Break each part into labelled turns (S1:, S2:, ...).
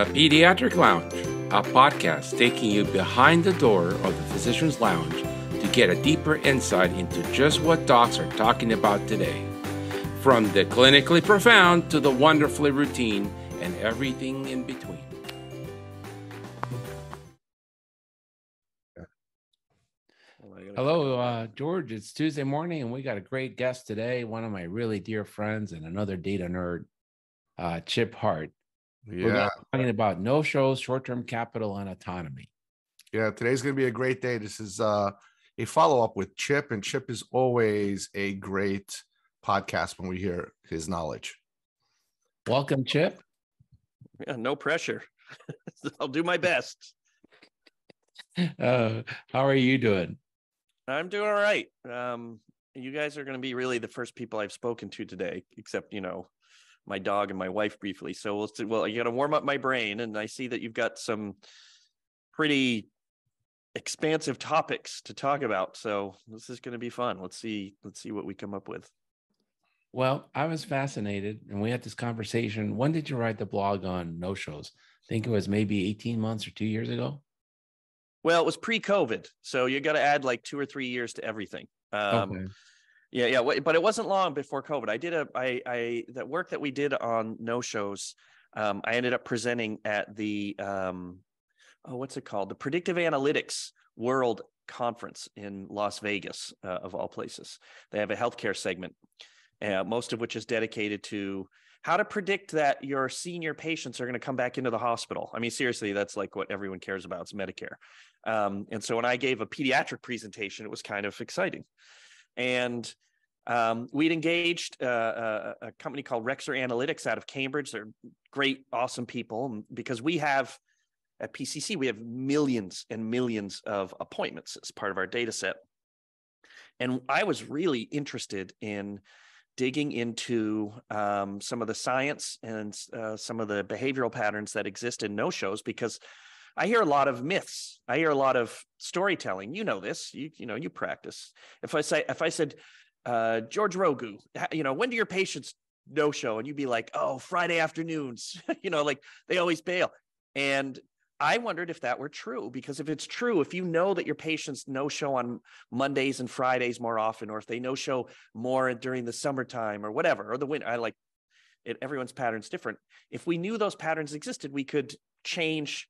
S1: the Pediatric Lounge, a podcast taking you behind the door of the physician's lounge to get a deeper insight into just what docs are talking about today. From the clinically profound to the wonderfully routine and everything in between. Hello, George. It's Tuesday morning, and we got a great guest today. One of my really dear friends and another data nerd, Chip Hart.
S2: Yeah.
S1: We're talking about no-shows, short-term capital, and autonomy.
S2: Yeah, today's going to be a great day. This is a follow-up with Chip, and Chip is always a great podcast when we hear his knowledge.
S1: Welcome, Chip.
S3: Yeah, no pressure. I'll do my best.
S1: How are you doing?
S3: I'm doing all right. You guys are going to be really the first people I've spoken to today, except, my dog and my wife briefly. So we'll see. Well, you got to warm up my brain. And I see that you've got some pretty expansive topics to talk about. So this is going to be fun. Let's see what we come up with.
S1: Well, I was fascinated, and we had this conversation. When did you write the blog on no-shows? I think it was maybe 18 months or 2 years ago.
S3: Well, it was pre-COVID, so you got to add like 2 or 3 years to everything.
S1: Okay.
S3: Yeah, but it wasn't long before COVID. I did that work that we did on no-shows. I ended up presenting at the what's it called? The Predictive Analytics World Conference in Las Vegas, of all places. They have a healthcare segment, most of which is dedicated to how to predict that your senior patients are going to come back into the hospital. I mean, seriously, that's like what everyone cares about is Medicare. And so when I gave a pediatric presentation, it was kind of exciting. And we'd engaged a company called Rexer Analytics out of Cambridge. They're great, awesome people, because we have, at PCC, we have millions and millions of appointments as part of our data set. And I was really interested in digging into some of the science and some of the behavioral patterns that exist in no-shows, because I hear a lot of myths. I hear a lot of storytelling. You know this. You practice. If I said, George Rogu, when do your patients no-show? And you'd be like, oh, Friday afternoons. Like they always bail. And I wondered if that were true, because if it's true, if you know that your patients no-show on Mondays and Fridays more often, or if they no-show more during the summertime or whatever, or the winter, everyone's pattern's different. If we knew those patterns existed, we could change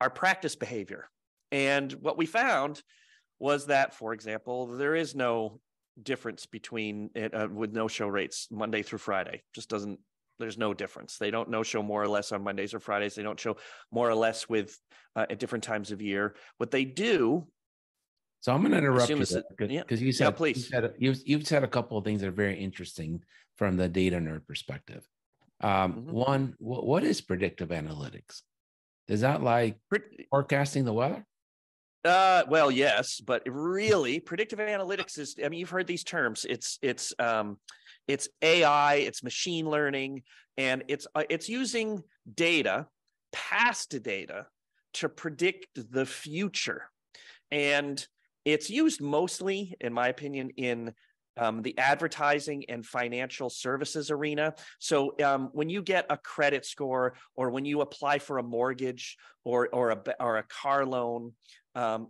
S3: our practice behavior. And what we found was that, for example, there is no difference between with no-show rates Monday through Friday. There's no difference. They don't no-show more or less on Mondays or Fridays. They don't show more or less with at different times of year. What they do.
S1: So I'm going to interrupt you because you said,
S3: please.
S1: You've said a couple of things that are very interesting from the data nerd perspective. One, what is predictive analytics? Is that like forecasting the weather?
S3: Well, yes, but really, predictive analytics is, you've heard these terms. It's AI, it's machine learning, and it's using data, past data, to predict the future. And it's used mostly, in my opinion, in the advertising and financial services arena. So when you get a credit score, or when you apply for a mortgage or a car loan,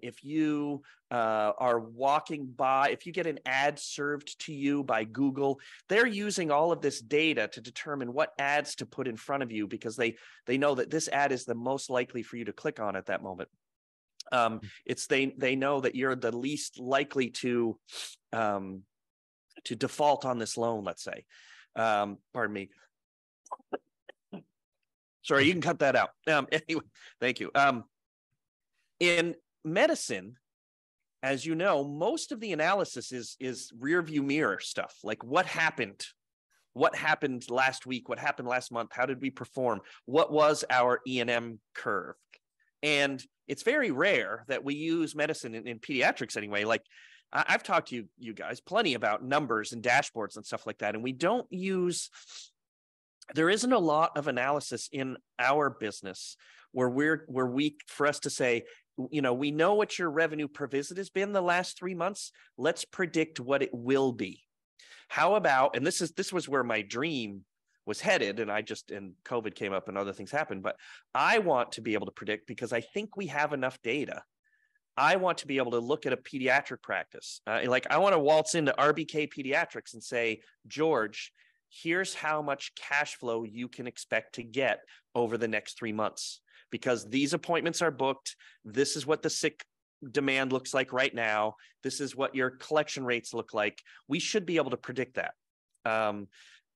S3: if you are walking by, if you get an ad served to you by Google, they're using all of this data to determine what ads to put in front of you, because they know that this ad is the most likely for you to click on at that moment. They know that you're the least likely to default on this loan, let's say. Pardon me. Sorry, you can cut that out. Anyway, thank you. In medicine, as you know, most of the analysis is rear view mirror stuff. Like what happened last week? What happened last month? How did we perform? What was our E&M curve? And it's very rare that we use medicine in pediatrics anyway. Like I've talked to you guys plenty about numbers and dashboards and stuff like that. And there isn't a lot of analysis in our business for us to say, we know what your revenue per visit has been the last 3 months. Let's predict what it will be. How about, and this was where my dream was headed, and COVID came up and other things happened. But I want to be able to predict, because I think we have enough data. I want to be able to look at a pediatric practice. Like I want to waltz into RBK Pediatrics and say, George, here's how much cash flow you can expect to get over the next 3 months, because these appointments are booked. This is what the sick demand looks like right now. This is what your collection rates look like. We should be able to predict that.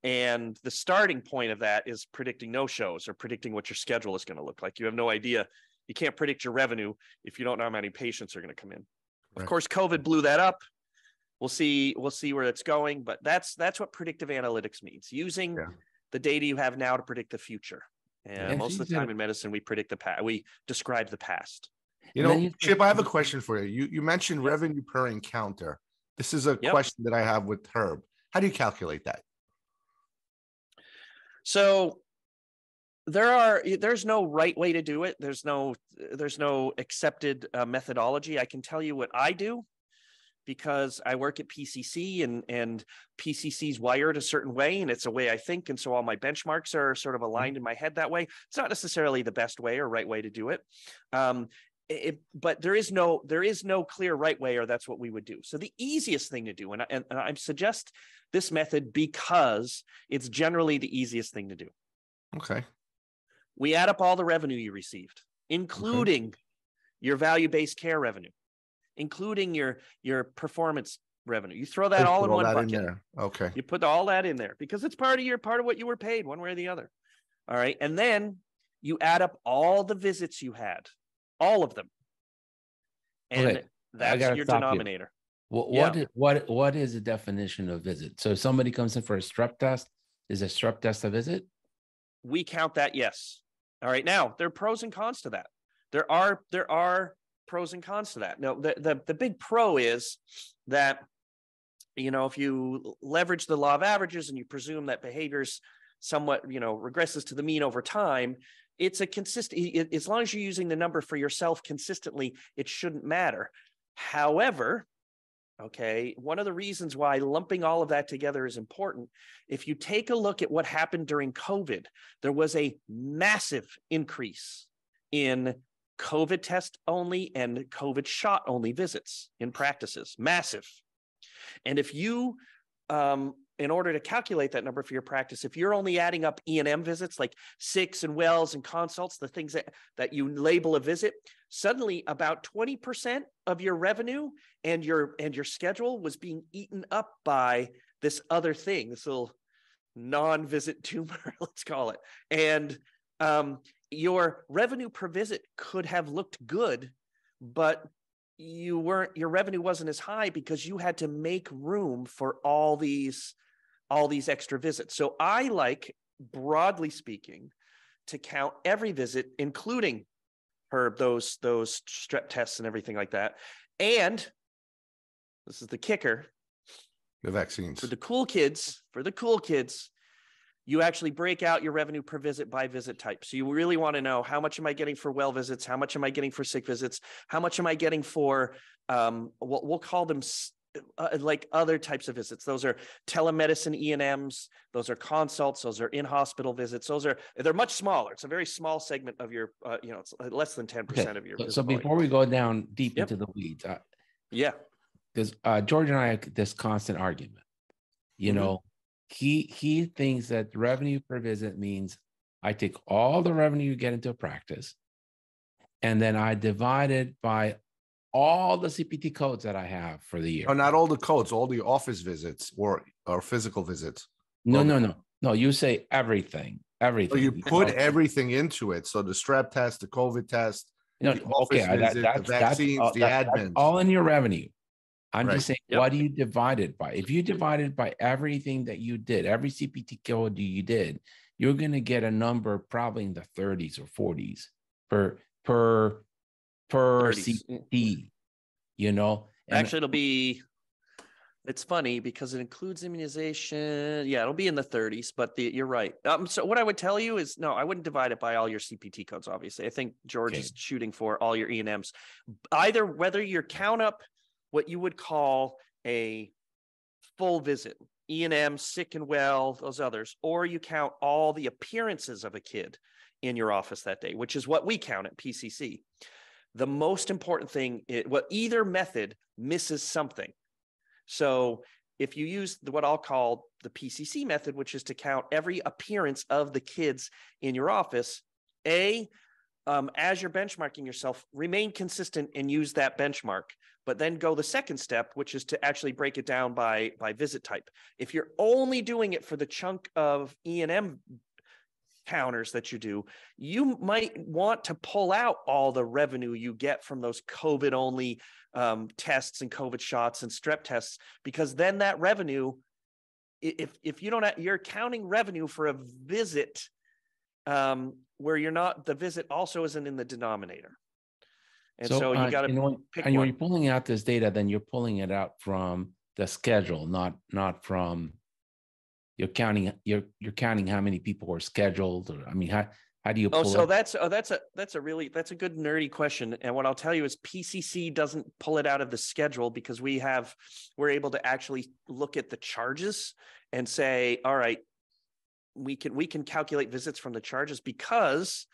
S3: And the starting point of that is predicting no-shows or predicting what your schedule is going to look like. You have no idea. You can't predict your revenue if you don't know how many patients are going to come in. Right. Of course, COVID blew that up. We'll see where it's going, but that's what predictive analytics means, using the data you have now to predict the future. And most of the time in medicine, we predict the past. We describe the past.
S2: You know, Chip, I have a question for you. You mentioned revenue per encounter. This is a question that I have with Herb. How do you calculate that?
S3: So there's no right way to do it. There's no accepted methodology. I can tell you what I do, because I work at PCC, and PCC's wired a certain way, and it's a way I think. And so all my benchmarks are sort of aligned in my head that way. It's not necessarily the best way or right way to do it. But there is no clear right way, or that's what we would do. So the easiest thing to do, and I suggest this method because it's generally the easiest thing to do.
S2: Okay.
S3: We add up all the revenue you received, including your value-based care revenue, including your performance revenue. You throw that all in one bucket. In there.
S2: Okay.
S3: You put all that in there because it's part of what you were paid, one way or the other. All right. And then you add up all the visits you had, all of them. And that's your denominator.
S4: What is the definition of visit? So if somebody comes in for a strep test, is a strep test a visit?
S3: We count that, yes. All right. Now, there are pros and cons to that. There are pros and cons to that. Now, the big pro is that, if you leverage the law of averages and you presume that behavior's somewhat, regresses to the mean over time, it's a consistent, as long as you're using the number for yourself consistently, it shouldn't matter. However, one of the reasons why lumping all of that together is important, if you take a look at what happened during COVID, there was a massive increase in COVID test only and COVID shot only visits in practices, massive. And if you, in order to calculate that number for your practice, if you're only adding up E&M visits like SICs and wells and consults, the things that you label a visit, suddenly about 20% of your revenue and your schedule was being eaten up by this other thing, this little non-visit tumor, let's call it. And your revenue per visit could have looked good, but your revenue wasn't as high because you had to make room for all these extra visits. So I like, broadly speaking, to count every visit, including those strep tests and everything like that. And this is the kicker.
S2: The vaccines.
S3: For the cool kids, you actually break out your revenue per visit by visit type. So you really want to know, how much am I getting for well visits? How much am I getting for sick visits? How much am I getting for, we'll call them like other types of visits. Those are telemedicine E&Ms. Those are consults. Those are in-hospital visits. They're much smaller. It's a very small segment of your, it's less than 10% of your.
S4: So before we go down deep into the weeds, because George and I have this constant argument, he thinks that revenue per visit means I take all the revenue you get into a practice, and then I divide it by all the CPT codes that I have for the year.
S2: Oh, not all the codes, all the office visits or physical visits.
S4: No. You say everything.
S2: So you put everything into it. So the strep test, the COVID test, the office visit, the vaccines, the admins.
S4: That's all in your revenue. I'm just saying, what do you divide it by? If you divide it by everything that you did, every CPT code you did, you're going to get a number probably in the 30s or 40s per 30s. CPT,
S3: Actually, it's funny because it includes immunization. Yeah, it'll be in the 30s, but you're right. So what I would tell you is, no, I wouldn't divide it by all your CPT codes, obviously. I think George is shooting for all your E&Ms. Either whether you count up what you would call a full visit, E&M, sick and well, those others, or you count all the appearances of a kid in your office that day, which is what we count at PCC. The most important thing, either method misses something. So if you use what I'll call the PCC method, which is to count every appearance of the kids in your office, as you're benchmarking yourself, remain consistent and use that benchmark, but then go the second step, which is to actually break it down by visit type. If you're only doing it for the chunk of E&M counters that you do, you might want to pull out all the revenue you get from those COVID only tests and COVID shots and strep tests, because then that revenue, if you don't you're counting revenue for a visit where you're not, the visit also isn't in the denominator. And so you got to pick one.
S4: When you're pulling out this data, then you're pulling it out from the schedule, not from you're counting how many people are scheduled, or I mean, how do you pull
S3: so
S4: it?
S3: that's a good nerdy question. And what I'll tell you is PCC doesn't pull it out of the schedule, because we're able to actually look at the charges and say, all right, we can calculate visits from the charges, because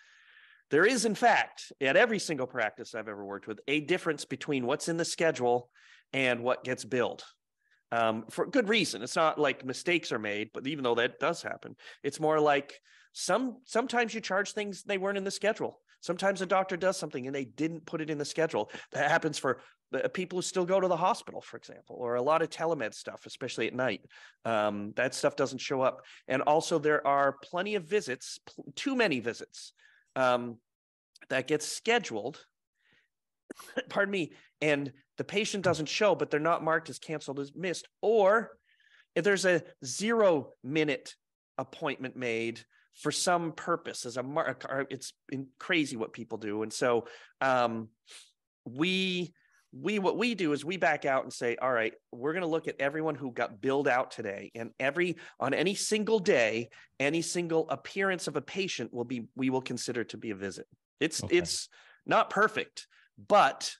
S3: there is, in fact, at every single practice I've ever worked with, a difference between what's in the schedule and what gets billed. For good reason. It's not like mistakes are made, but even though that does happen, it's more like sometimes you charge things they weren't in the schedule. Sometimes a doctor does something and they didn't put it in the schedule. That happens for people who still go to the hospital, for example, or a lot of telemed stuff, especially at night. That stuff doesn't show up. And also there are plenty of visits, too many visits, that get scheduled, pardon me, and the patient doesn't show, but they're not marked as canceled, as missed. Or if there's a 0-minute appointment made for some purpose as a mark, it's crazy what people do. And so what we do is we back out and say, all right, we're going to look at everyone who got billed out today, and on any single day, any single appearance of a patient we will consider to be a visit. It's not perfect, but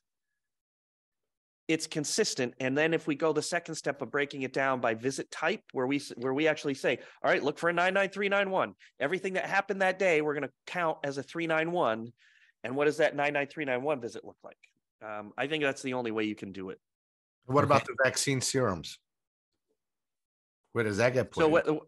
S3: it's consistent. And then if we go the second step of breaking it down by visit type, where we actually say, all right, look for a 99391. Everything that happened that day, we're going to count as a 391. And what does that 99391 visit look like? I think that's the only way you can do it.
S2: What about the vaccine serums? Where does that get put?
S3: So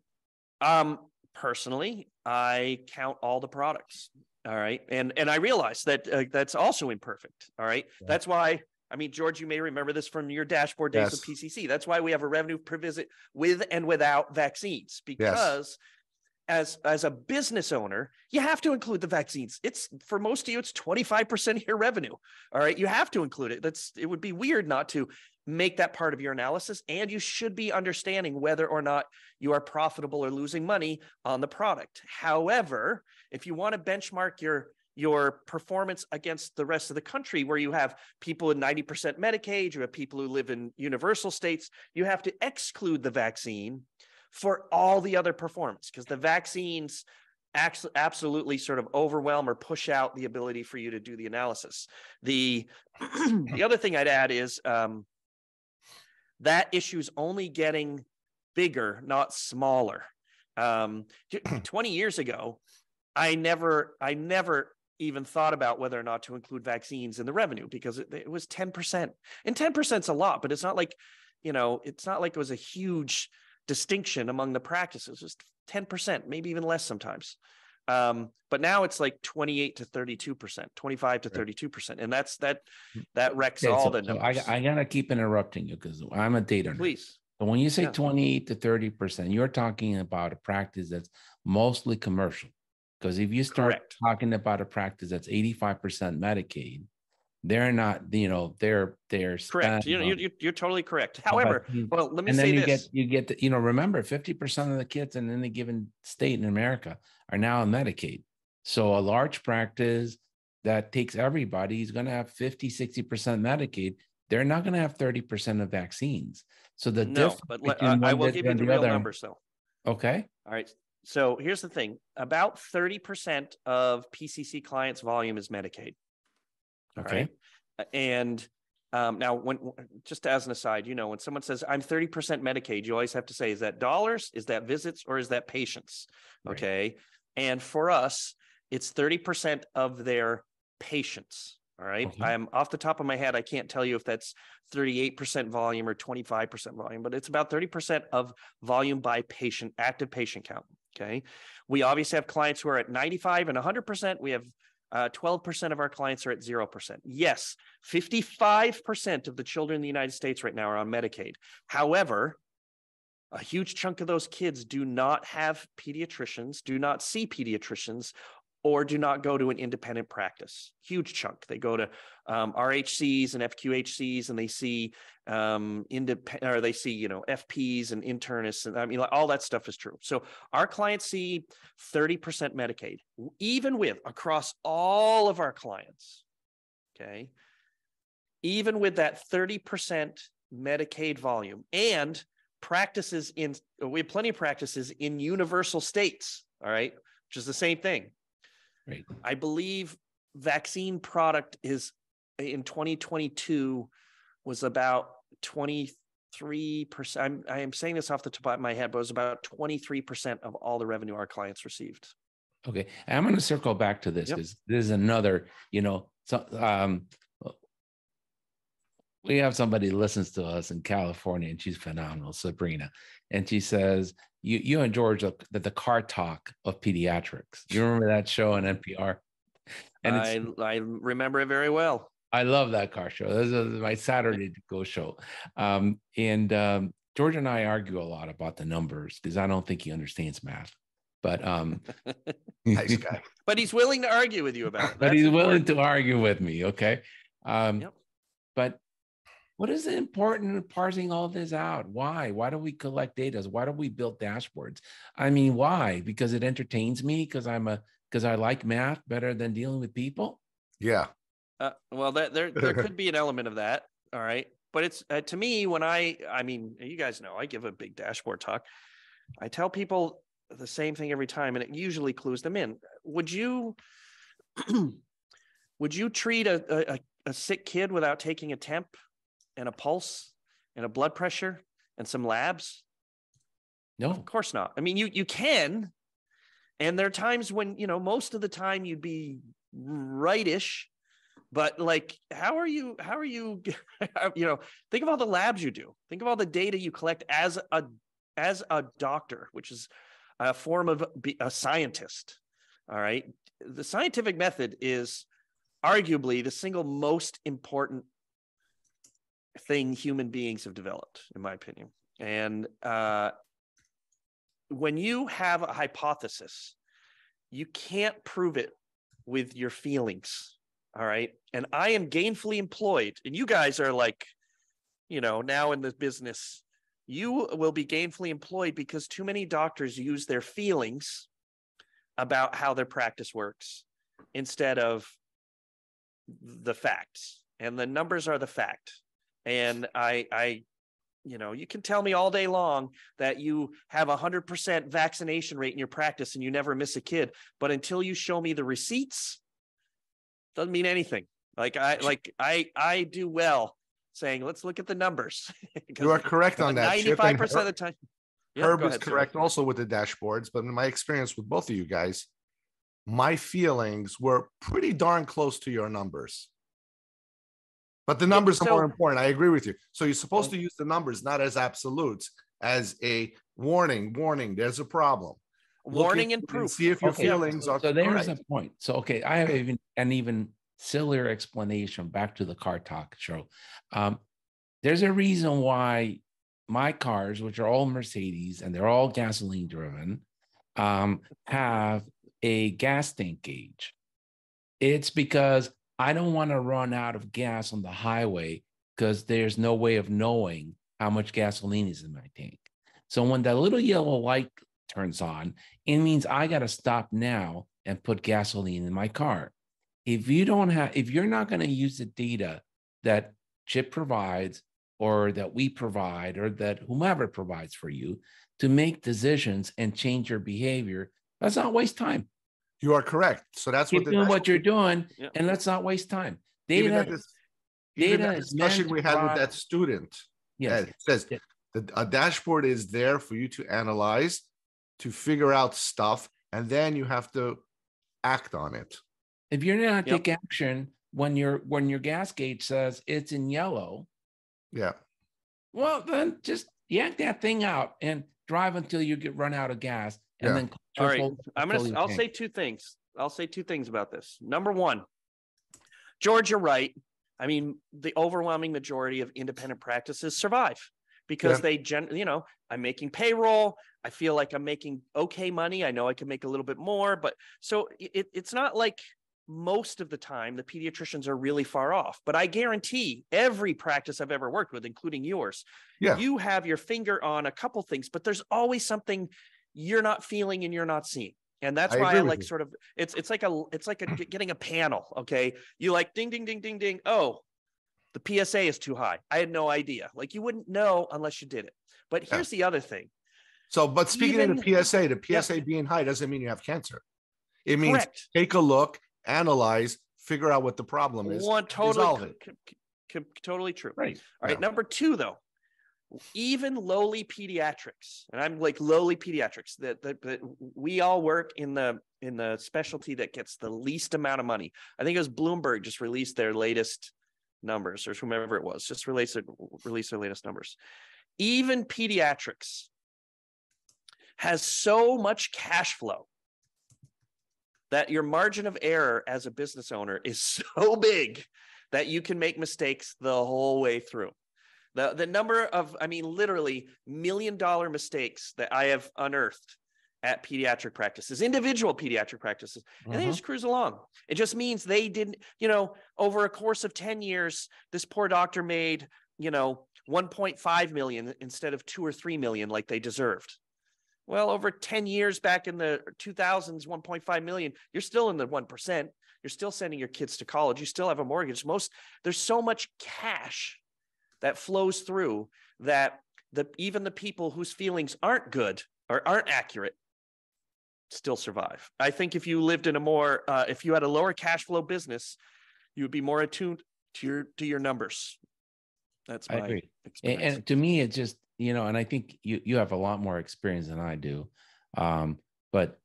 S3: personally, I count all the products. All right. And I realize that that's also imperfect. All right. Yeah. That's why, I mean, George, you may remember this from your dashboard days of PCC. That's why we have a revenue per visit with and without vaccines, because as a business owner, you have to include the vaccines. It's, for most of you, it's 25% of your revenue. All right. You have to include it. It would be weird not to make that part of your analysis. And you should be understanding whether or not you are profitable or losing money on the product. However, if you want to benchmark your performance against the rest of the country, where you have people in 90% Medicaid, you have people who live in universal states, you have to exclude the vaccine for all the other performance, because the vaccines absolutely sort of overwhelm or push out the ability for you to do the analysis. The other thing I'd add is that issue's only getting bigger, not smaller. 20 years ago, I never even thought about whether or not to include vaccines in the revenue, because it was 10%. And 10% is a lot, but it's not like it was a huge distinction among the practices. Just 10%, maybe even less sometimes. But now it's like 28 to 32%, 25 to 32%. And that wrecks all the numbers.
S4: I gotta keep interrupting you because I'm a data nerd.
S3: Please.
S4: But when you say 28 to 30%, you're talking about a practice that's mostly commercial. Because if you start talking about a practice that's 85% Medicaid, they're not, they're
S3: correct. You're totally correct. However, well, let me say this.
S4: You get remember, 50% of the kids in any given state in America are now on Medicaid. So a large practice that takes everybody is going to have 50, 60% Medicaid. They're not going to have 30% of vaccines. So the difference between
S3: I will give you the real numbers though.
S4: Okay.
S3: All right. So here's the thing. About 30% of PCC clients' volume is Medicaid.
S4: Okay.
S3: Right? And Now, just as an aside, when someone says I'm 30% Medicaid, you always have to say, is that dollars, is that visits, or is that patients?
S4: Right.
S3: Okay. And for us, it's 30% of their patients. All right.
S4: Okay.
S3: I'm off the top of my head. I can't tell you if that's 38% volume or 25% volume, but it's about 30% of volume by patient, active patient count. Okay. We obviously have clients who are at 95 and 100%. We have 12% of our clients are at 0%. Yes, 55% of the children in the United States right now are on Medicaid. However, a huge chunk of those kids do not have pediatricians, do not see pediatricians, or do not go to an independent practice. Huge chunk. They go to RHCs and FQHCs, and they see they see FPs and internists, and I mean, all that stuff is true. So our clients see 30% Medicaid, even with across all of our clients. Okay, even with that 30% Medicaid volume, and we have plenty of practices in universal states. All right, which is the same thing.
S4: Right.
S3: I believe vaccine product is in 2022 was about 23%. I am saying this off the top of my head, but it was about 23% of all the revenue our clients received.
S4: Okay. I'm going to circle back to this because this is another, we have somebody who listens to us in California, and she's phenomenal, Sabrina. And she says, you and George, the car talk of pediatrics. You remember that show on NPR? And
S3: I remember it very well.
S4: I love that car show. This is my Saturday to go show. George and I argue a lot about the numbers because I don't think he understands math. But
S2: nice guy.
S3: But he's willing to argue with you about it.
S4: But he's willing to argue with me. Okay. But what is the important in parsing all this out? Why? Why do we collect data? Why do we build dashboards? I mean, why? Because it entertains me? Because I like math better than dealing with people?
S2: Yeah.
S3: Well, there could be an element of that. All right. But it's to me, when I mean, you guys know, I give a big dashboard talk. I tell people the same thing every time, and it usually clues them in. Would you treat a sick kid without taking a temp and a pulse and a blood pressure and some labs?
S4: No,
S3: of course not. I mean, you can, and there are times when, most of the time you'd be rightish, but like, how are you, think of all the labs you do. Think of all the data you collect as a doctor, which is a form of a scientist. All right. The scientific method is arguably the single most important thing human beings have developed, in my opinion. And when you have a hypothesis, you can't prove it with your feelings. All right. And I am gainfully employed, and you guys are like, now in the business, you will be gainfully employed because too many doctors use their feelings about how their practice works instead of the facts. And the numbers are the fact. And you can tell me all day long that you have 100% vaccination rate in your practice and you never miss a kid. But until you show me the receipts, doesn't mean anything. I do well saying, let's look at the numbers.
S2: You are correct on that.
S3: 95% of the time.
S2: Herb is correct also with the dashboards, but in my experience with both of you guys, my feelings were pretty darn close to your numbers. But the numbers are more important. I agree with you. So you're supposed to use the numbers not as absolutes, as a warning, there's a problem.
S3: Warning and proof.
S2: See if your feelings are.
S4: So there's a point. So, okay, I have an even sillier explanation back to the car talk show. There's a reason why my cars, which are all Mercedes and they're all gasoline driven, have a gas tank gauge. It's because I don't want to run out of gas on the highway because there's no way of knowing how much gasoline is in my tank. So when that little yellow light turns on, it means I got to stop now and put gasoline in my car. If you're not going to use the data that Chip provides or that we provide or that whomever provides for you to make decisions and change your behavior, let's not waste time.
S2: You are correct. So that's
S4: Keep doing what you're doing, and let's not waste time. Data
S2: Even that discussion we had with that student.
S4: Yes.
S2: It says a dashboard is there for you to analyze, to figure out stuff, and then you have to act on it.
S4: If you're not take action when your gas gauge says it's in yellow, well, then just yank that thing out and drive until you get run out of gas. And then
S3: all right, I'll say two things. I'll say two things about this. Number one, George, you're right. I mean, the overwhelming majority of independent practices survive because I'm making payroll. I feel like I'm making okay money. I know I can make a little bit more, but so it's not like most of the time the pediatricians are really far off. But I guarantee every practice I've ever worked with, including yours, you have your finger on a couple things, but there's always something you're not feeling and you're not seeing. And that's why I like sort of, it's like getting a panel. Okay. You like ding, ding, ding, ding, ding. Oh, the PSA is too high. I had no idea. Like you wouldn't know unless you did it. But here's the other thing.
S2: So, but speaking of the PSA being high doesn't mean you have cancer. It means take a look, analyze, figure out what the problem is.
S3: Totally true.
S4: Right.
S3: All right. Number two, though, even lowly pediatrics, and I'm like lowly pediatrics, that we all work in the specialty that gets the least amount of money. I think it was Bloomberg just released their latest numbers, or whomever it was, just released their latest numbers. Even pediatrics has so much cash flow that your margin of error as a business owner is so big that you can make mistakes the whole way through. The number of, literally $1 million mistakes that I have unearthed at pediatric practices, individual pediatric practices, and they just cruise along. It just means they didn't, over a course of 10 years, this poor doctor made, 1.5 million instead of 2 or 3 million like they deserved. Well, over 10 years back in the 2000s, 1.5 million, you're still in the 1%. You're still sending your kids to college. You still have a mortgage. There's so much cash that flows through that even the people whose feelings aren't good or aren't accurate still survive. I think if you lived in if you had a lower cash flow business, you would be more attuned to your numbers. That's my experience.
S4: And to me, it's just, and I think you have a lot more experience than I do. But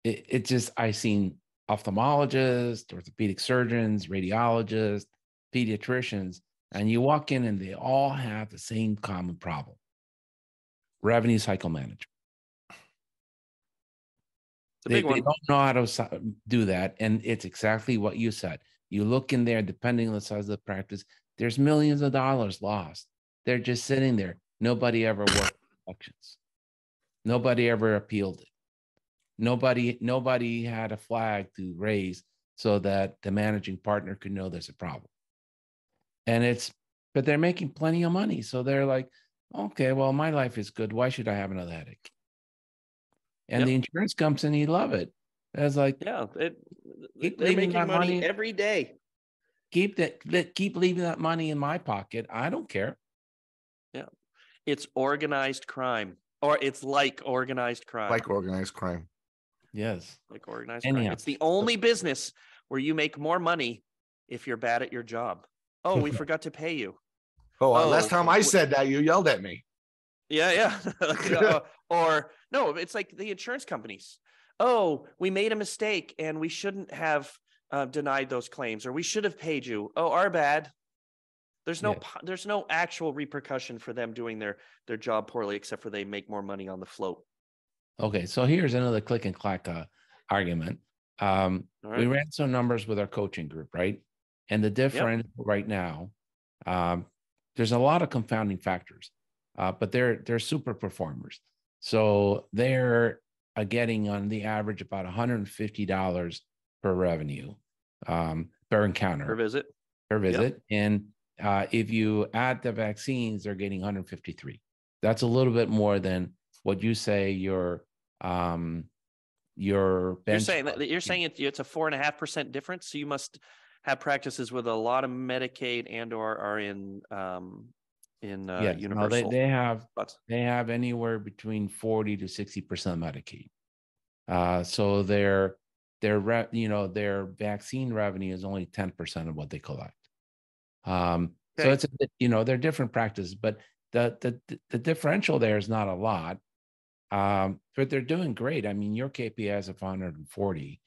S4: it just, I've seen ophthalmologists, orthopedic surgeons, radiologists, pediatricians, and you walk in and they all have the same common problem: revenue cycle management. They don't know how to do that. And it's exactly what you said. You look in there, depending on the size of the practice, there's millions of dollars lost. They're just sitting there. Nobody ever worked elections. Nobody ever appealed it. Nobody had a flag to raise so that the managing partner could know there's a problem. But they're making plenty of money. So they're like, okay, well, my life is good. Why should I have another headache? And the insurance company love it. It's like,
S3: they're making money every day.
S4: Keep leaving that money in my pocket. I don't care.
S3: Yeah. It's organized crime, or it's like organized crime.
S2: Like organized crime.
S4: Yes.
S3: Like organized crime. It's the only business where you make more money if you're bad at your job. Oh, we forgot to pay you.
S2: Last time I said that, you yelled at me.
S3: Yeah. Or no, it's like the insurance companies. Oh, we made a mistake and we shouldn't have denied those claims, or we should have paid you. Oh, our bad. There's no actual repercussion for them doing their job poorly, except for they make more money on the float.
S4: Okay, so here's another click and clack argument. We ran some numbers with our coaching group, right? And the difference right now, there's a lot of confounding factors, but they're super performers. So they're getting on the average about $150 per revenue per encounter. Per visit. And if you add the vaccines, they're getting 153. That's a little bit more than what you say your
S3: you're saying it's a 4.5% difference. So you must have practices with a lot of Medicaid and or are in universal.
S4: No, they have anywhere between 40 to 60% Medicaid. So their vaccine revenue is only 10% of what they collect. So it's, they're different practices, but the differential there is not a lot. But they're doing great. I mean, your KPIs of 140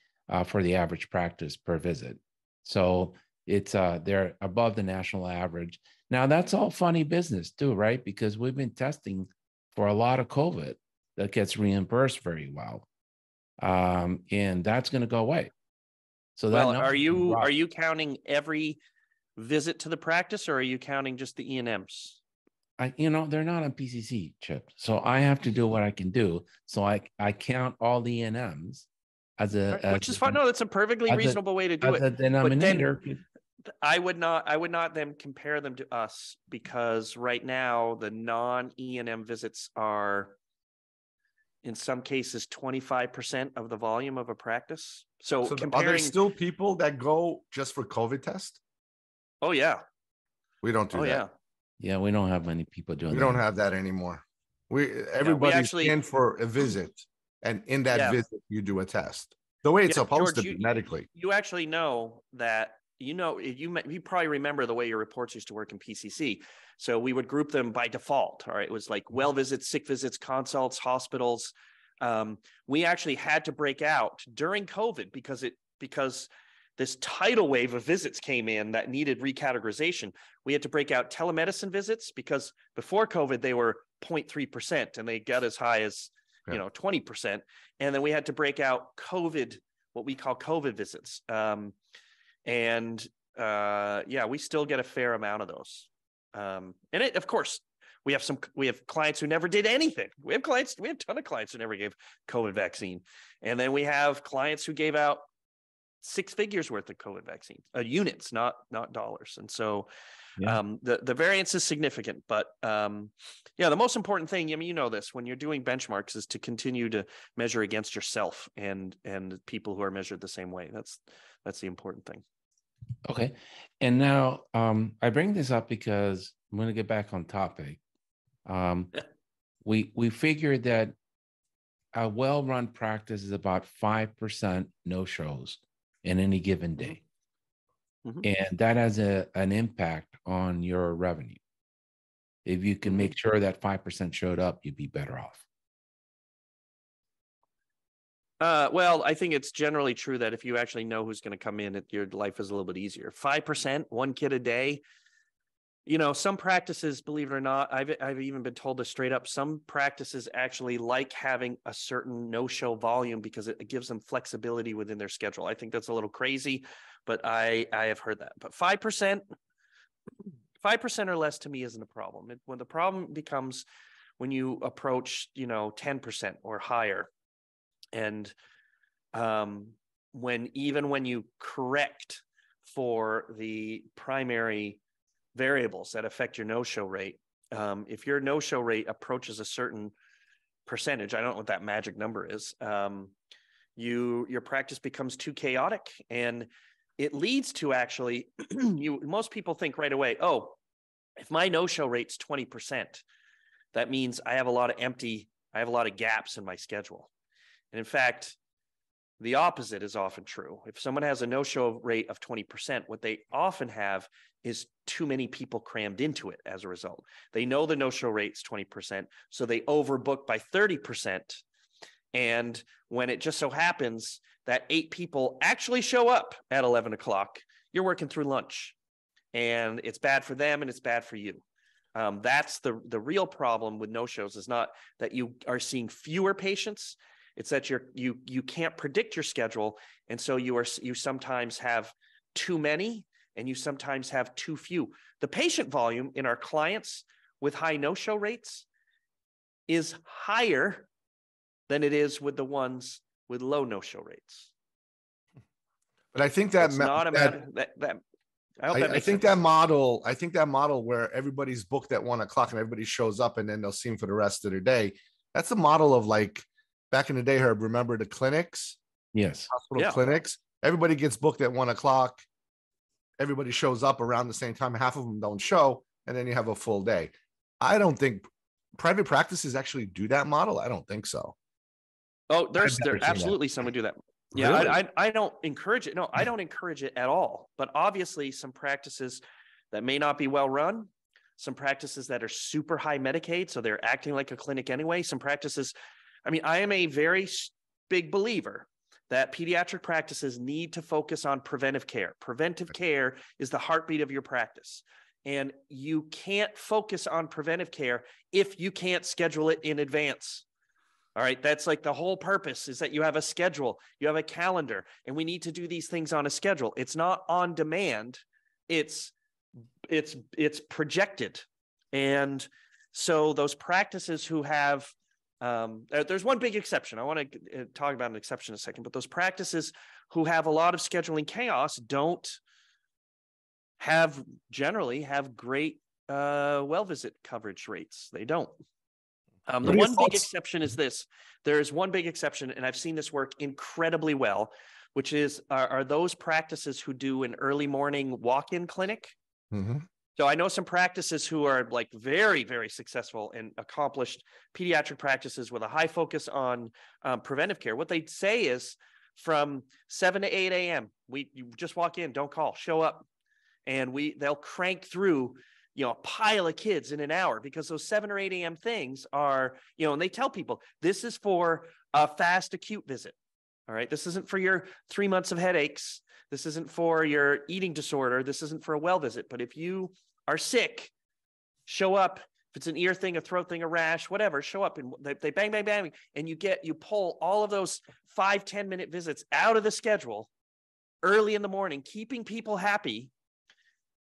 S4: for the average practice per visit. So it's they're above the national average. Now that's all funny business too, right? Because we've been testing for a lot of COVID that gets reimbursed very well. And that's going to go away. So that
S3: are you counting every visit to the practice, or are you counting just the E&Ms?
S4: They're not on PCC, Chip. So I have to do what I can do. So I count all the E&Ms
S3: which is fine. No, that's a perfectly reasonable way to do it.
S4: The denominator.
S3: But I would not then compare them to us, because right now the non-E&M visits are in some cases 25% of the volume of a practice. So comparing,
S2: are there still people that go just for COVID test?
S3: Oh yeah.
S2: We don't do that.
S3: Yeah.
S4: Yeah, we don't have many people doing that.
S2: We don't have that anymore. Everybody's in for a visit, and in that visit you do a test. The way it's supposed to be medically.
S3: You actually know that, you probably remember the way your reports used to work in PCC. So we would group them by default. All right. It was like well visits, sick visits, consults, hospitals. We actually had to break out during COVID because this tidal wave of visits came in that needed recategorization. We had to break out telemedicine visits, because before COVID, they were 0.3% and they got as high as 20%. And then we had to break out COVID, what we call COVID visits. We still get a fair amount of those. Of course, we have clients who never did anything. We have a ton of clients who never gave COVID vaccine. And then we have clients who gave out 6 figures worth of COVID vaccines, units, not dollars. And so the variance is significant, but the most important thing, this, when you're doing benchmarks, is to continue to measure against yourself and people who are measured the same way. That's the important thing.
S4: Okay. And now I bring this up because I'm going to get back on topic. We figured that a well-run practice is about 5% no-shows in any given day. Mm-hmm. And that has an impact on your revenue. If you can make sure that 5% showed up, you'd be better off.
S3: Well, I think it's generally true that if you actually know who's going to come in, your life is a little bit easier. 5%, 1 kid a day. Some practices, believe it or not, I've even been told this straight up. Some practices actually like having a certain no-show volume because it gives them flexibility within their schedule. I think that's a little crazy, but I have heard that. But 5% or less to me isn't a problem. When the problem becomes when you approach, 10% or higher, and when you correct for the primary variables that affect your no-show rate, if your no-show rate approaches a certain percentage, I don't know what that magic number is, your practice becomes too chaotic, and it leads to actually most people think right away, oh, if my no-show rate's 20%, that means I have a lot of gaps in my schedule. And in fact, the opposite is often true. If someone has a no-show rate of 20%, what they often have is too many people crammed into it as a result. They know the no-show rate is 20%, so they overbook by 30%. And when it just so happens that 8 people actually show up at 11 o'clock, you're working through lunch. And it's bad for them and it's bad for you. That's the real problem with no-shows, is not that you are seeing fewer patients. It's that you can't predict your schedule, and so you sometimes have too many, and you sometimes have too few. The patient volume in our clients with high no-show rates is higher than it is with the ones with low no-show rates.
S2: But I think that I think that model where everybody's booked at 1 o'clock and everybody shows up and then they'll see them for the rest of their day. That's a model of like back in the day, Herb, remember the clinics?
S4: Yes.
S2: Hospital clinics. Everybody gets booked at 1 o'clock. Everybody shows up around the same time. Half of them don't show. And then you have a full day. I don't think private practices actually do that model. I don't think so.
S3: Oh, there's absolutely some who do that. Yeah,
S2: really?
S3: I don't encourage it. No, I don't encourage it at all. But obviously some practices that may not be well run, some practices that are super high Medicaid, so they're acting like a clinic anyway, some practices. I mean, I am a very big believer that pediatric practices need to focus on preventive care. Preventive care is the heartbeat of your practice. And you can't focus on preventive care if you can't schedule it in advance. All right. That's like the whole purpose, is that you have a schedule, you have a calendar, and we need to do these things on a schedule. It's not on demand. It's projected. And so those practices who have, there's one big exception. I want to talk about an exception in a second, but those practices who have a lot of scheduling chaos don't generally have great well visit coverage rates. They don't. The one big exception is this. There is one big exception, and I've seen this work incredibly well, which is are those practices who do an early morning walk-in clinic.
S2: Mm-hmm.
S3: So I know some practices who are like very, very successful and accomplished pediatric practices with a high focus on preventive care. What they say is from 7 to 8 a.m., you just walk in, don't call, show up. And they'll crank through, a pile of kids in an hour, because those 7 or 8 a.m. things are, and they tell people this is for a fast acute visit. All right. This isn't for your 3 months of headaches. This isn't for your eating disorder. This isn't for a well visit. But if you are sick, show up. If it's an ear thing, a throat thing, a rash, whatever, show up. And they bang, bang, bang. And you pull all of those 5-10 minute visits out of the schedule early in the morning, keeping people happy.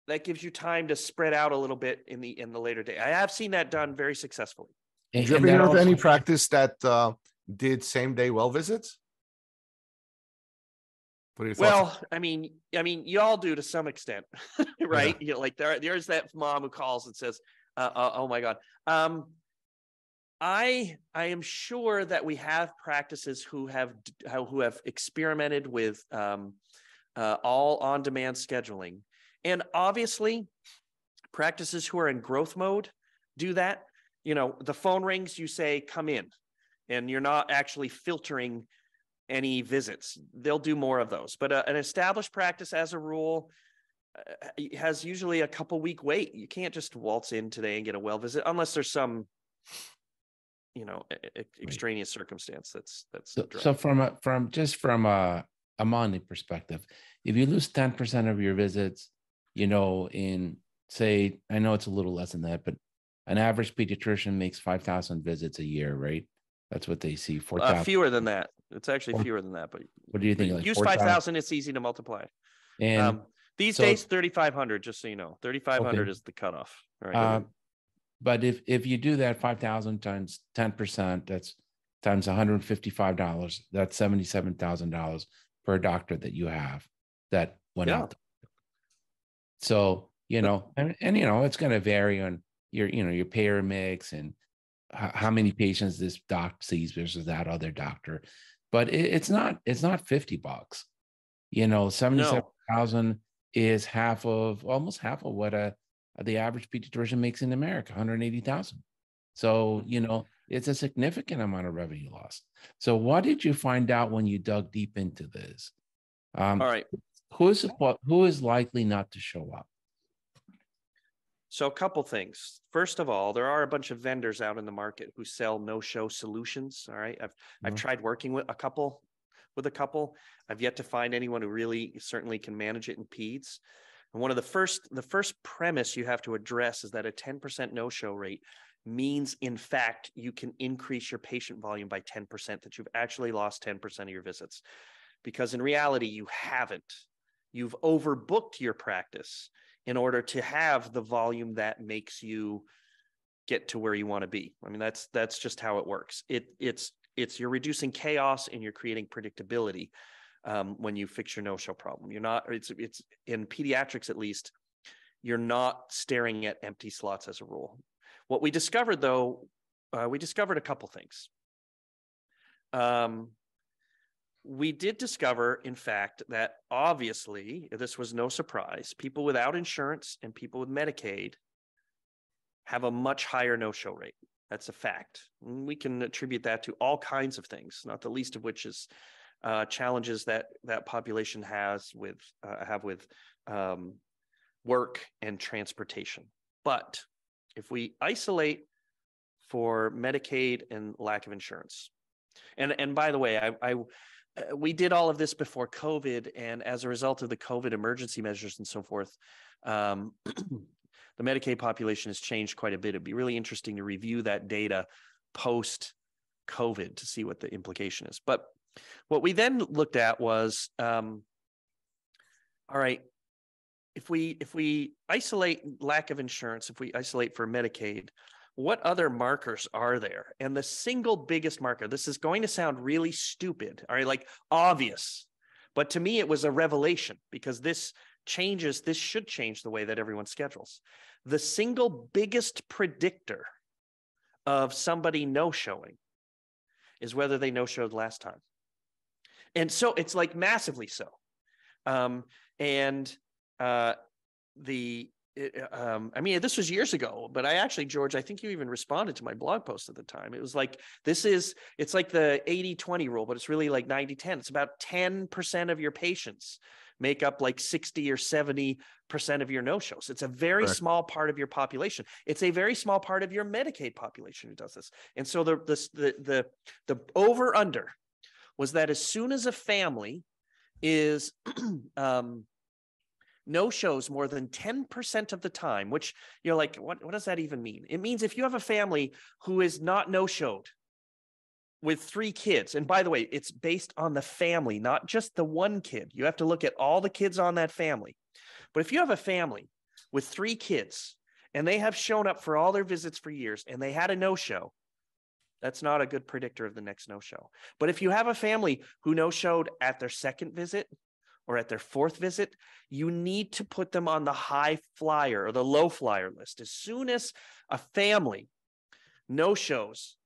S3: That gives you time to spread out a little bit in the later day. I have seen that done very successfully.
S2: Did you ever hear of any practice that did same day well visits? What are your thoughts?
S3: Well, I mean, you all do to some extent, right?
S2: Yeah.
S3: Like there's that mom who calls and says, "Oh my God." I am sure that we have practices who have experimented with all on-demand scheduling. And obviously, practices who are in growth mode do that. The phone rings, you say, come in, and you're not actually filtering any visits. They'll do more of those. But an established practice, as a rule, has usually a couple week wait. You can't just waltz in today and get a well visit unless there's some, extraneous circumstance that's
S4: so from a money perspective, if you lose 10% of your visits, in, say, I know it's a little less than that, but an average pediatrician makes 5,000 visits a year, right? That's what they see. 4,000.
S3: Fewer than that. It's actually fewer than that. But
S4: what do you think?
S3: Use 5,000. It's easy to multiply.
S4: And
S3: these days, 3,500. Just so you know, 3,500 is the cutoff. All right.
S4: But if you do that, 5,000 times 10%, that's times $155. That's $77,000 per doctor that you have that went out. So, and it's going to vary on your payer mix and how many patients this doc sees versus that other doctor. But it's not $50. 77,000 is almost half of what the average pediatrician makes in America, 180,000. So, it's a significant amount of revenue loss. So what did you find out when you dug deep into this?
S3: All right.
S4: Who is likely not to show up?
S3: So a couple things. First of all, there are a bunch of vendors out in the market who sell no-show solutions. All right. I've tried working with a couple. I've yet to find anyone who really certainly can manage it in peds. And one of the first premise you have to address is that a 10% no-show rate means, in fact, you can increase your patient volume by 10%, that you've actually lost 10% of your visits. Because in reality, you haven't. You've overbooked your practice in order to have the volume that makes you get to where you want to be. I mean, that's just how it works. It's you're reducing chaos and you're creating predictability when you fix your no-show problem. You're not. It's in pediatrics, at least, you're not staring at empty slots as a rule. What we discovered, though, we discovered a couple things. We did discover, in fact, that obviously, this was no surprise, people without insurance and people with Medicaid have a much higher no-show rate. That's a fact. We can attribute that to all kinds of things, not the least of which is challenges that population have with work, and transportation. But if we isolate for Medicaid and lack of insurance, and by the way, we did all of this before COVID, and as a result of the COVID emergency measures and so forth, the Medicaid population has changed quite a bit. It'd be really interesting to review that data post-COVID to see what the implication is. But what we then looked at was, all right, if we isolate lack of insurance, if we isolate for Medicaid, what other markers are there? And the single biggest marker, this is going to sound really stupid, all right, like obvious, but to me it was a revelation, because this should change the way that everyone schedules. The single biggest predictor of somebody no-showing is whether they no-showed last time. And so it's like massively so. I mean, this was years ago, but I actually, George, I think you even responded to my blog post at the time. It was like, it's like the 80-20 rule, but it's really like 90-10. It's about 10% of your patients make up like 60 or 70% of your no-shows. It's a very small part of your population. It's a very small part of your Medicaid population who does this. And so the over-under was that as soon as a family is no-shows more than 10% of the time, which you're like, what does that even mean? It means if you have a family who is not no-showed with 3 kids, and by the way, it's based on the family, not just the one kid. You have to look at all the kids on that family. But if you have a family with 3 kids and they have shown up for all their visits for years and they had a no-show, that's not a good predictor of the next no-show. But if you have a family who no-showed at their 2nd visit or at their 4th visit, you need to put them on the high flyer or the low flyer list. As soon as a family no-shows,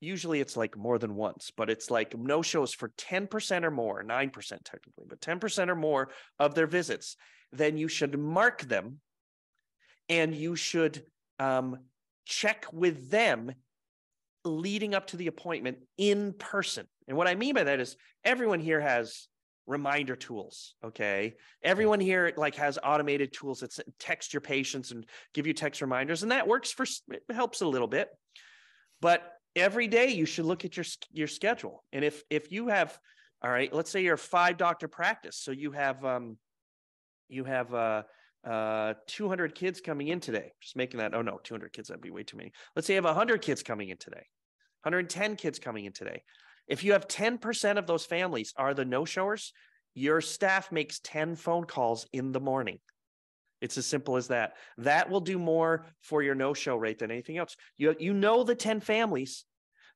S3: usually it's like more than once, but it's like no-shows for 10% or more, 9% technically, but 10% or more of their visits, then you should mark them and you should check with them leading up to the appointment in person. And what I mean by that is everyone here has reminder tools. Okay. Everyone here like has automated tools that text your patients and give you text reminders. And that works it helps a little bit, but every day you should look at your schedule. And if you have, all right, let's say you're a 5-doctor practice. So you have 200 kids coming in today. Just making that, oh no, 200 kids, that'd be way too many. Let's say you have 100 kids coming in today, 110 kids coming in today. If you have 10% of those families are the no-showers, your staff makes 10 phone calls in the morning. It's as simple as that. That will do more for your no-show rate than anything else. You know the 10 families.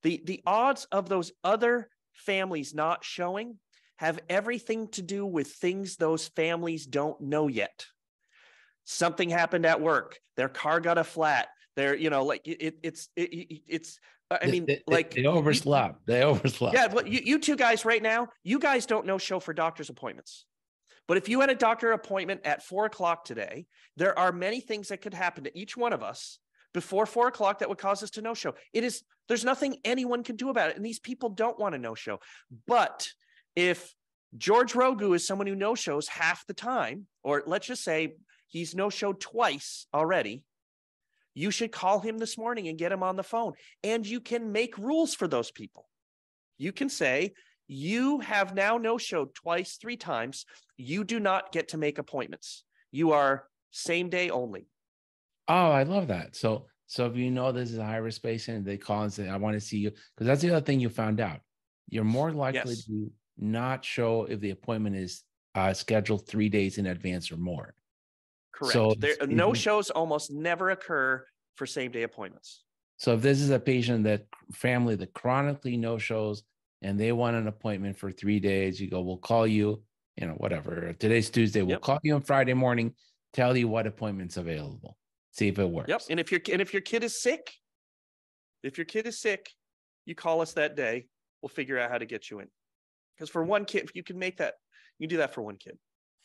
S3: The odds of those other families not showing have everything to do with things those families don't know yet. Something happened at work. Their car got a flat. They
S4: overslept. They overslept.
S3: Yeah, but you two guys right now, you guys don't no show for doctor's appointments. But if you had a doctor appointment at 4 o'clock today, there are many things that could happen to each one of us before 4 o'clock that would cause us to no show. There's nothing anyone can do about it. And these people don't want to no show. But if George Rogu is someone who no shows half the time, or let's just say he's no showed twice already, you should call him this morning and get him on the phone. And you can make rules for those people. You can say, you have now no-showed twice, 3 times. You do not get to make appointments. You are same day only.
S4: Oh, I love that. So if you know this is a high-risk patient, they call and say, I want to see you. Because that's the other thing you found out. You're more likely to not show if the appointment is scheduled 3 days in advance or more.
S3: Correct.
S4: So
S3: no shows almost never occur for same-day appointments.
S4: So if this is a patient that chronically no shows and they want an appointment for 3 days, you go, we'll call you, whatever. Today's Tuesday. We'll call you on Friday morning, tell you what appointment's available. See if it works.
S3: Yep. And if your kid is sick, you call us that day. We'll figure out how to get you in. Because for one kid, if you can make that, you do that for one kid.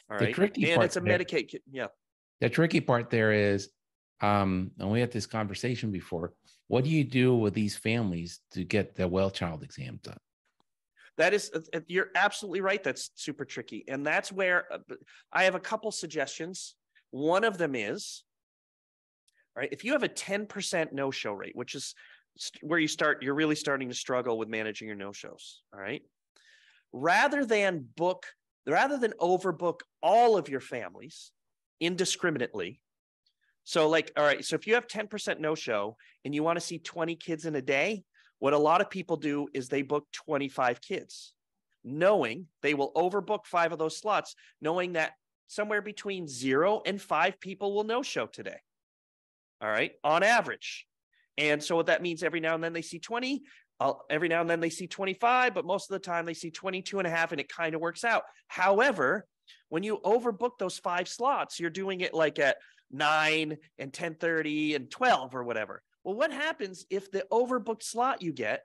S3: All right. And it's a Medicaid kid. Yeah.
S4: The tricky part there is, and we had this conversation before, what do you do with these families to get the well child exam done?
S3: That is, you're absolutely right. That's super tricky. And that's where I have a couple suggestions One of them is, all right, if you have a 10% no-show rate, which is where you're really starting to struggle with managing your no-shows, all right? Rather than overbook all of your families indiscriminately. So like, all right, so if you have 10% no-show and you want to see 20 kids in a day, what a lot of people do is they book 25 kids, knowing they will overbook 5 of those slots, knowing that somewhere between 0 and 5 people will no-show today. All right, on average. And so what that means, every now and then they see 20, every now and then they see 25, but most of the time they see 22 and a half, and it kind of works out. However, when you overbook those 5 slots, you're doing it like at 9 and 10:30 and 12 or whatever. Well, what happens if the overbooked slot you get,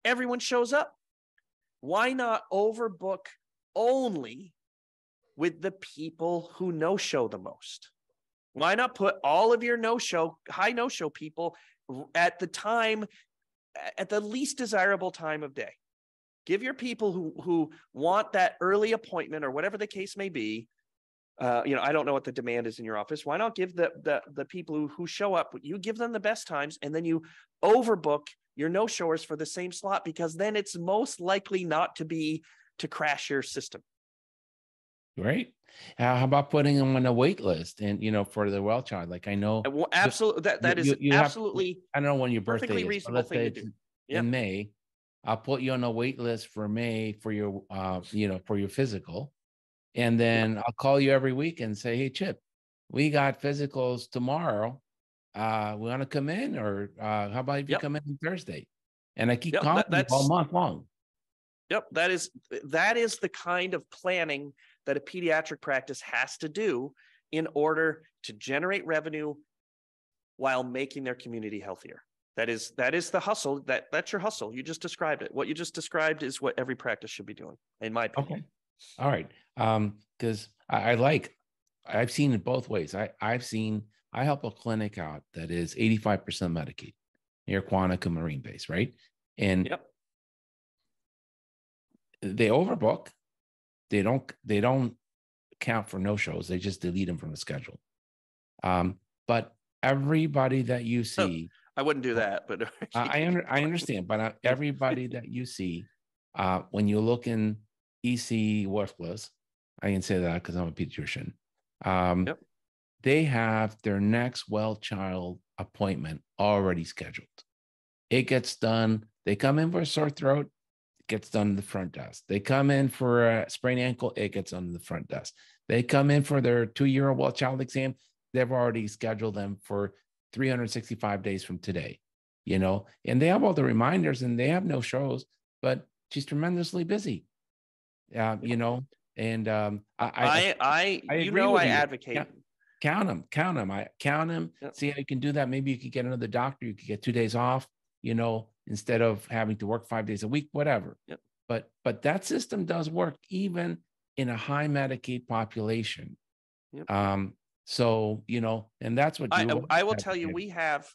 S3: everyone shows up? Why not overbook only with the people who no-show the most? Why not put all of your high no-show people at the least desirable time of day? Give your people who want that early appointment or whatever the case may be. I don't know what the demand is in your office. Why not give the people who show up, you give them the best times, and then you overbook your no-showers for the same slot, because then it's most likely not to crash your system.
S4: Right. How about putting them on a wait list and, for the well child? Like, I know.
S3: Well, absolutely. That is absolutely.
S4: I don't know when your birthday
S3: perfectly
S4: is.
S3: Reasonable thing to do. Yep.
S4: In May, I'll put you on a wait list for May for your, for your physical. And then I'll call you every week and say, hey, Chip, we got physicals tomorrow. We want to come in, or how about if you come in on Thursday? And I keep calling you all month long.
S3: Yep. That is the kind of planning that a pediatric practice has to do in order to generate revenue while making their community healthier. That is the hustle. That's your hustle. You just described it. What you just described is what every practice should be doing, in my opinion.
S4: Okay. All right. Because I've seen it both ways. I help a clinic out that is 85% Medicaid near Quantico Marine Base, right? And they overbook. They don't count for no-shows. They just delete them from the schedule. But everybody that you see,
S3: I wouldn't do that, but
S4: I understand. But everybody that you see, when you look in EC worthless, I can say that because I'm a pediatrician. They have their next well child appointment already scheduled. It gets done. They come in for a sore throat. Gets done in the front desk. They come in for a sprained ankle, it gets done in the front desk. They come in for their 2-year-old well child exam, they've already scheduled them for 365 days from today, and they have all the reminders and they have no shows, but she's tremendously busy, I
S3: advocate.
S4: Count them. I count them. Yep. See how you can do that. Maybe you could get another doctor. You could get 2 days off, instead of having to work 5 days a week, whatever.
S3: Yep.
S4: But that system does work even in a high Medicaid population.
S3: Yep.
S4: And that's what
S3: I will tell you, we have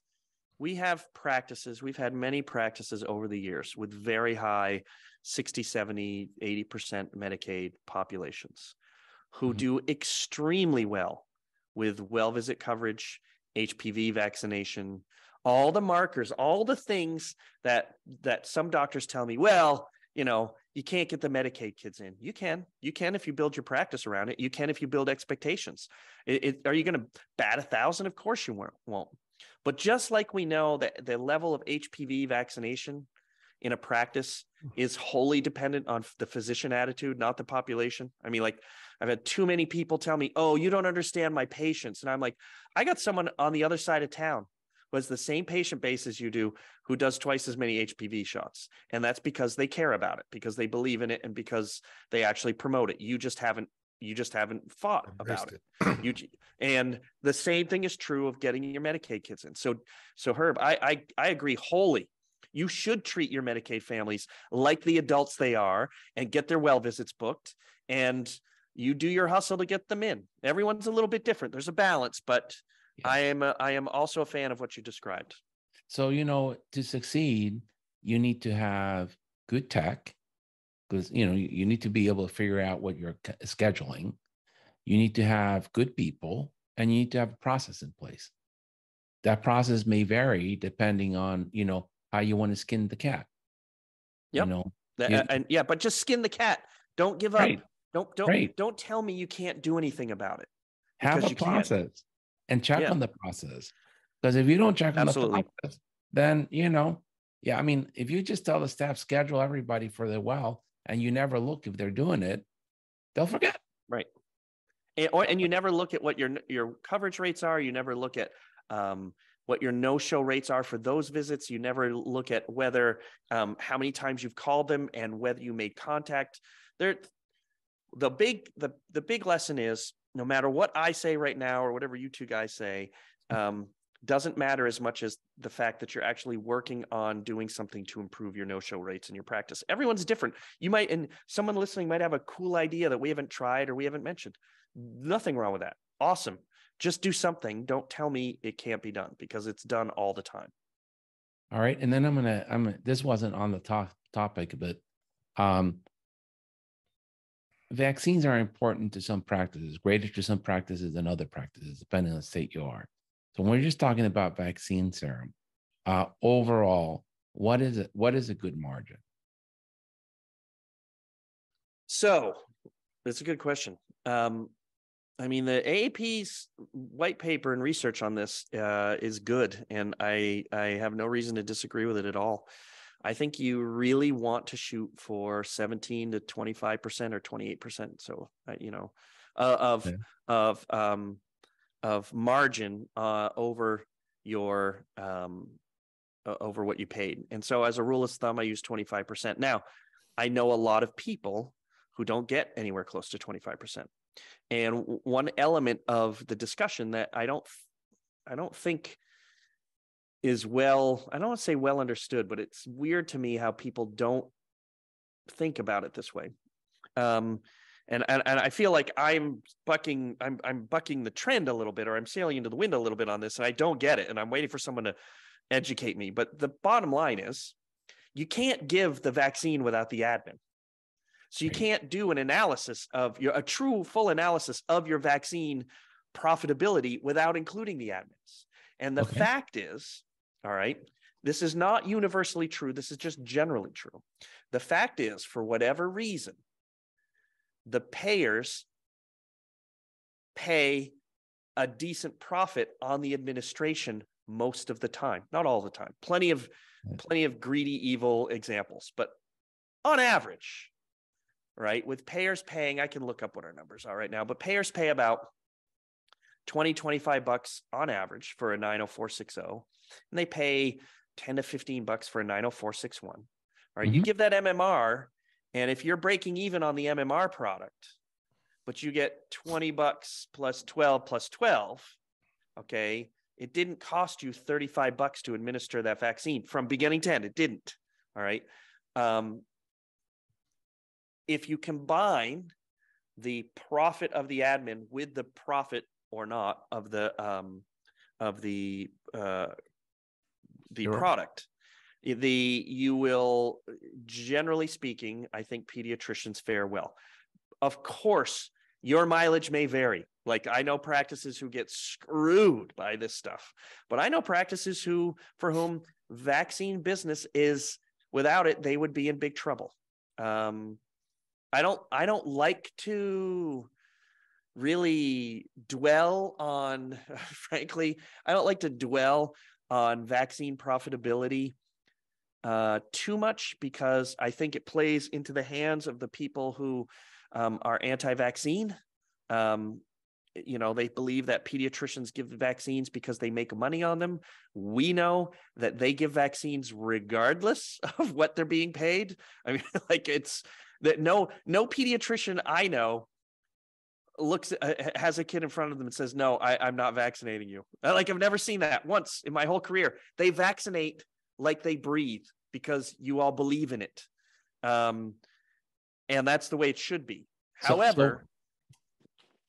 S3: practices. We've had many practices over the years with very high 60, 70, 80% Medicaid populations who do extremely well with well visit coverage, HPV vaccination, all the markers, all the things that some doctors tell me, well, you can't get the Medicaid kids in. You can if you build your practice around it. You can if you build expectations. Are you going to bat 1,000? Of course you won't. But just like we know that the level of HPV vaccination in a practice is wholly dependent on the physician attitude, not the population. I mean, like, I've had too many people tell me, oh, you don't understand my patients. And I'm like, I got someone on the other side of town who has the same patient base as you do, who does twice as many HPV shots. And that's because they care about it, because they believe in it, and because they actually promote it. You just haven't fought about it. And the same thing is true of getting your Medicaid kids in. So Herb, I agree wholly. You should treat your Medicaid families like the adults they are and get their well visits booked, and you do your hustle to get them in. Everyone's a little bit different. There's a balance, but yes. I am also a fan of what you described.
S4: So, to succeed, you need to have good tech, because, you need to be able to figure out what you're scheduling. You need to have good people, and you need to have a process in place. That process may vary depending on, how you want to skin the cat.
S3: Yep. But just skin the cat. Don't give up.
S4: Right.
S3: Don't tell me you can't do anything about it.
S4: Have a process and check on the process. Because if you don't check on the process, then, if you just tell the staff, schedule everybody for the well, and you never look if they're doing it, they'll forget.
S3: Right. And you never look at what your coverage rates are. You never look at what your no-show rates are for those visits. You never look at whether how many times you've called them and whether you made contact. The big lesson is, no matter what I say right now or whatever you two guys say, doesn't matter as much as the fact that you're actually working on doing something to improve your no-show rates in your practice. Everyone's different. And someone listening might have a cool idea that we haven't tried or we haven't mentioned. Nothing wrong with that. Awesome. Just do something. Don't tell me it can't be done, because it's done all the time.
S4: All right. And then this wasn't on the topic, but vaccines are important to some practices, greater to some practices than other practices, depending on the state you are. So when we're just talking about vaccine serum, overall, what is it? What is a good margin?
S3: So that's a good question. The AAP's white paper and research on this is good, and I have no reason to disagree with it at all. I think you really want to shoot for 17 to 25% or 28%. So, of margin over your over what you paid. And so as a rule of thumb, I use 25%. Now, I know a lot of people who don't get anywhere close to 25%. And one element of the discussion that I don't think is I don't want to say well understood, but it's weird to me how people don't think about it this way. And I feel like I'm bucking the trend a little bit, or I'm sailing into the wind a little bit on this, and I don't get it, and I'm waiting for someone to educate me. But the bottom line is, you can't give the vaccine without the admin. So you can't do an analysis of a true full analysis of your vaccine profitability without including the admins. And the fact is, all right, this is not universally true. This is just generally true. The fact is, for whatever reason, the payers pay a decent profit on the administration most of the time, not all the time. Plenty of greedy, evil examples, but on average, right, with payers paying, I can look up what our numbers are right now, but payers pay about $20-25 on average for a 90460, and they pay $10 to $15 for a 90461. All right, you give that MMR, and if you're breaking even on the MMR product, but you get $20 plus 12 plus 12, okay, it didn't cost you $35 to administer that vaccine from beginning to end. It didn't. All right. If you combine the profit of the admin with the profit or not of the product, you will, generally speaking, I think pediatricians fare well. Of course, your mileage may vary. Like, I know practices who get screwed by this stuff, but I know practices for whom vaccine business is, without it, they would be in big trouble. I don't like to really dwell on, frankly, I don't like to dwell on vaccine profitability too much, because I think it plays into the hands of the people who are anti-vaccine. They believe that pediatricians give vaccines because they make money on them. We know that they give vaccines regardless of what they're being paid. I mean, like, it's that no pediatrician I know has a kid in front of them and says, "No, I'm not vaccinating you." Like, I've never seen that once in my whole career. They vaccinate like they breathe because you all believe in it. And that's the way it should be. However,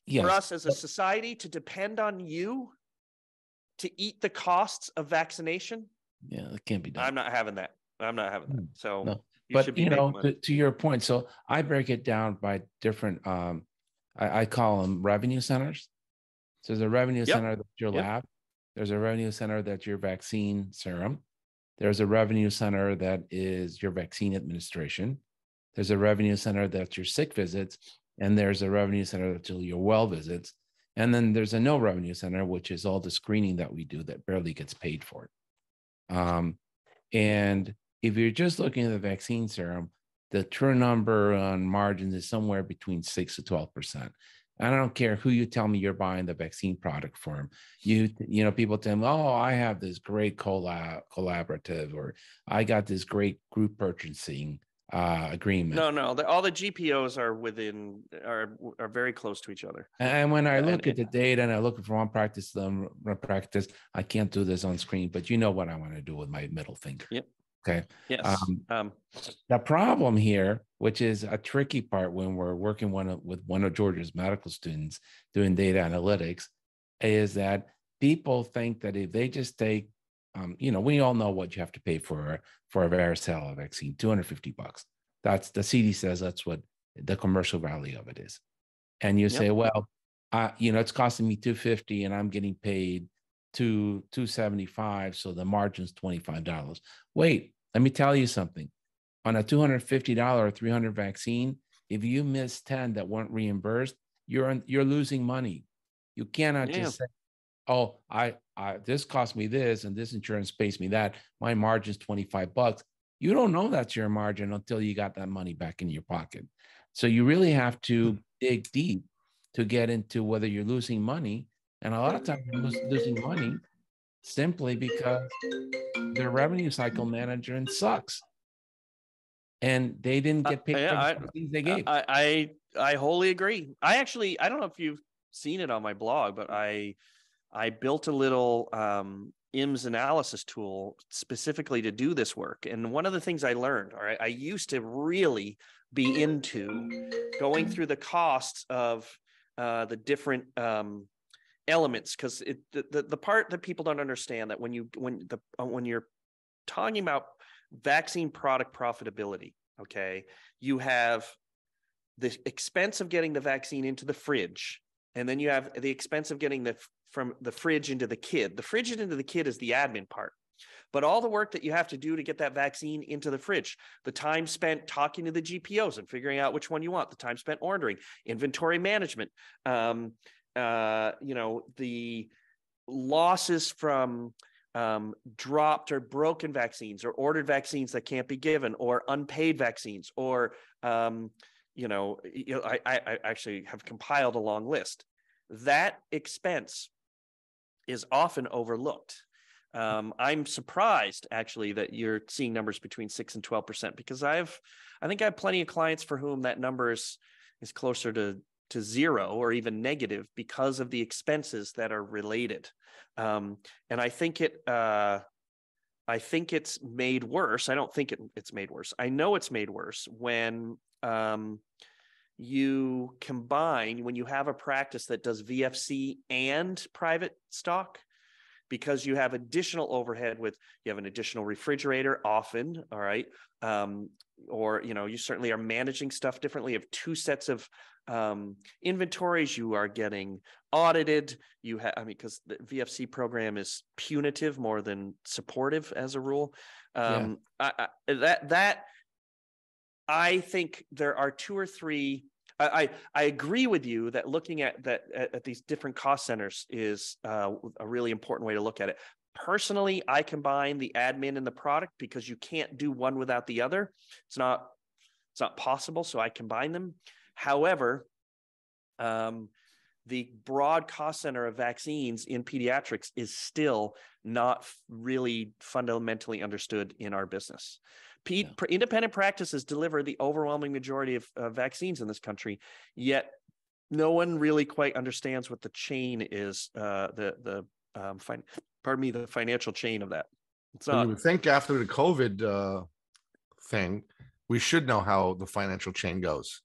S3: for us as a society to depend on you to eat the costs of vaccination,
S4: that can't be done.
S3: I'm not having that. So,
S4: no. But to your point, so I break it down by different I call them revenue centers. So there's a revenue center that's your
S3: Yep.
S4: lab. There's a revenue center that's your vaccine serum. There's a revenue center that is your vaccine administration. There's a revenue center that's your sick visits. And there's a revenue center that's your well visits. And then there's a no revenue center, which is all the screening that we do that barely gets paid for. And if you're just looking at the vaccine serum, the true number on margins is somewhere between 6 to 12%. I don't care who you tell me you're buying the vaccine product from. You know, people tell me, oh, I have this great collaborative, or I got this great group purchasing agreement.
S3: No, all the GPOs are very close to each other.
S4: And when I look at the data and I look from one practice to another practice, I can't do this on screen, but you know what I want to do with my middle finger.
S3: Yep.
S4: Okay.
S3: Yes.
S4: The problem here, which is a tricky part when we're working with one of Georgia's medical students doing data analytics, is that people think that if they just take, you know, we all know what you have to pay for a varicella vaccine, $250. That's the CD says that's what the commercial value of it is. And you say, well, you know, it's costing me $250 and I'm getting paid $275, so the margin's $25. Wait, let me tell you something. On a $250 or $300 vaccine, if you miss 10 that weren't reimbursed, you're losing money. You cannot just say, oh, I this cost me this and this insurance pays me that. My margin's $25. You don't know that's your margin until you got that money back in your pocket. So you really have to dig deep to get into whether you're losing money. And a lot of times you're losing money simply because their revenue cycle management sucks. And they didn't get paid for the things they gave.
S3: I wholly agree. I don't know if you've seen it on my blog, but I built a little IMS analysis tool specifically to do this work. And one of the things I learned, all right, I used to really be into going through the costs of the different elements, because the part that people don't understand, that when you're talking about vaccine product profitability, okay, you have the expense of getting the vaccine into the fridge, and then you have the expense of getting from the fridge into the kid. The fridge into the kid is the admin part. But all the work that you have to do to get that vaccine into the fridge, the time spent talking to the GPOs and figuring out which one you want, the time spent ordering, inventory management, you know, the losses from dropped or broken vaccines, or ordered vaccines that can't be given, or unpaid vaccines, or you know, I actually have compiled a long list. That expense is often overlooked. I'm surprised actually that you're seeing numbers between 6 and 12%, because I think I have plenty of clients for whom that number is closer to zero or even negative because of the expenses that are related. And I think it's made worse. I don't think it's made worse. I know it's made worse when you have a practice that does VFC and private stock, because you have additional overhead you have an additional refrigerator often, all right? Or, you know, you certainly are managing stuff differently. You have two sets of inventories. You are getting audited. Because the VFC program is punitive more than supportive as a rule. I think there are two or three. I agree with you that looking at these different cost centers is a really important way to look at it. Personally, I combine the admin and the product because you can't do one without the other. It's not possible, so I combine them. However, the broad cost center of vaccines in pediatrics is still not really fundamentally understood in our business. Independent practices deliver the overwhelming majority of vaccines in this country, yet no one really quite understands what the chain is, the financial chain of that. It's not.
S2: You would think after the COVID thing, we should know how the financial chain goes.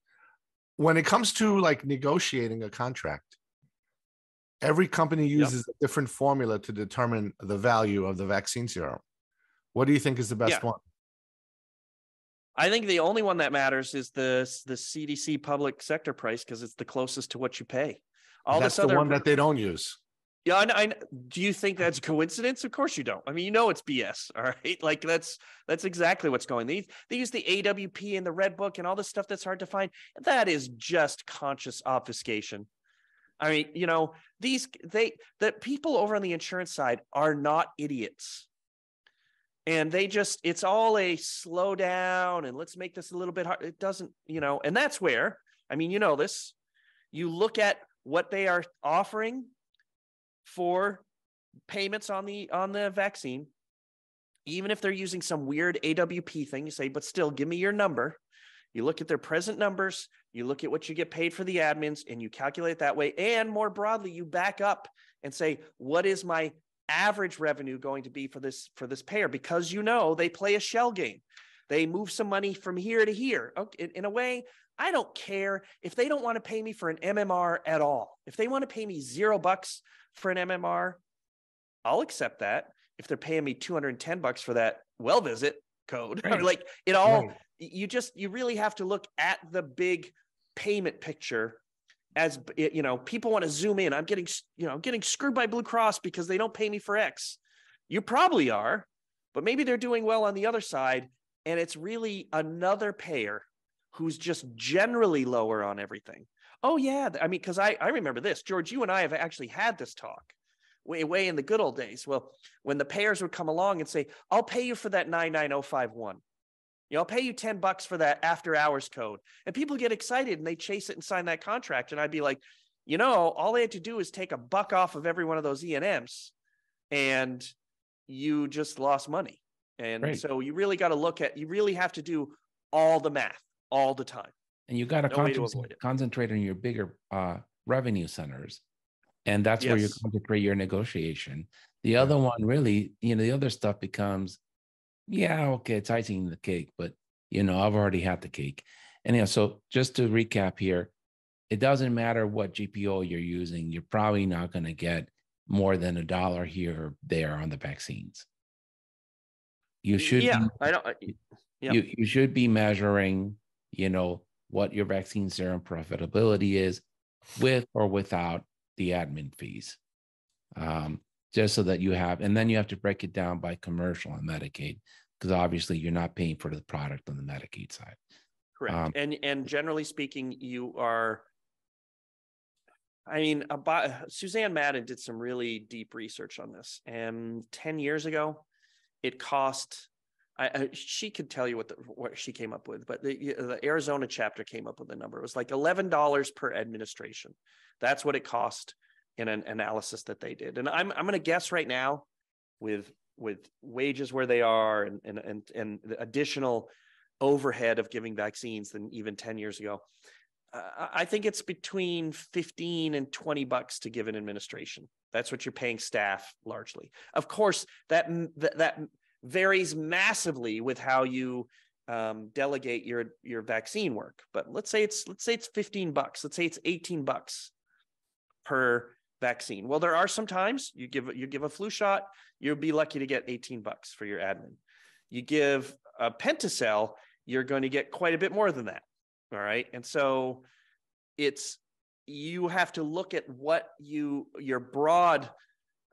S2: When it comes to like negotiating a contract, every company uses a different formula to determine the value of the vaccine serum. What do you think is the best one?
S3: I think the only one that matters is the CDC public sector price, because it's the closest to what you pay.
S2: That's the one that they don't use.
S3: Yeah, do you think that's coincidence? Of course you don't. I mean, you know it's BS. All right, like that's exactly what's going. They use the AWP and the Red Book and all this stuff that's hard to find. That is just conscious obfuscation. I mean, you know, the people over on the insurance side are not idiots. And it's all a slow down and let's make this a little bit hard. It doesn't, you know, and that's where, I mean, you know this, you look at what they are offering for payments on the vaccine, even if they're using some weird AWP thing, you say, but still give me your number. You look at their present numbers, you look at what you get paid for the admins, and you calculate that way. And more broadly, you back up and say, what is my average revenue going to be for this payer? Because, you know, they play a shell game. They move some money from here to here. Okay, in a way, I don't care if they don't want to pay me for an MMR at all. If they want to pay me $0 for an MMR, I'll accept that. If they're paying me $210 for that well visit code, right. Like it all, right. You really have to look at the big payment picture. As you know, people want to zoom in. I'm getting screwed by Blue Cross because they don't pay me for X. You probably are, but maybe they're doing well on the other side. And it's really another payer who's just generally lower on everything. Oh yeah. I mean, because I remember this, George, you and I have actually had this talk way in the good old days. Well, when the payers would come along and say, I'll pay you for that 99051. You know, I'll pay you $10 for that after hours code. And people get excited and they chase it and sign that contract. And I'd be like, you know, all they had to do is take $1 off of every one of those E&Ms and you just lost money. And right. So you really got to you really have to do all the math all the time.
S4: And you got to concentrate on your bigger revenue centers. And that's where you concentrate your negotiation. The other one really, you know, the other stuff becomes, yeah, okay, it's icing the cake, but, you know, I've already had the cake. Anyhow, so just to recap here, it doesn't matter what GPO you're using. You're probably not going to get more than $1 here or there on the vaccines. You should you should be measuring, you know, what your vaccine serum profitability is with or without the admin fees. Just so that you have, and then you have to break it down by commercial and Medicaid, because obviously you're not paying for the product on the Medicaid side.
S3: Correct. And generally speaking, you are, I mean, Suzanne Madden did some really deep research on this. And 10 years ago, it cost, she could tell you what she came up with, but the Arizona chapter came up with a number. It was like $11 per administration. That's what it cost in an analysis that they did. And I'm going to guess right now with wages where they are and the additional overhead of giving vaccines than even 10 years ago. I think it's between $15 and $20 to give an administration. That's what you're paying staff largely. Of course, that varies massively with how you delegate your vaccine work. But let's say it's $15. Let's say it's $18 per vaccine. Well, there are some times you give a flu shot, you'll be lucky to get $18 for your admin. You give a Pentacell, you're going to get quite a bit more than that. All right. And so you have to look at what your broad,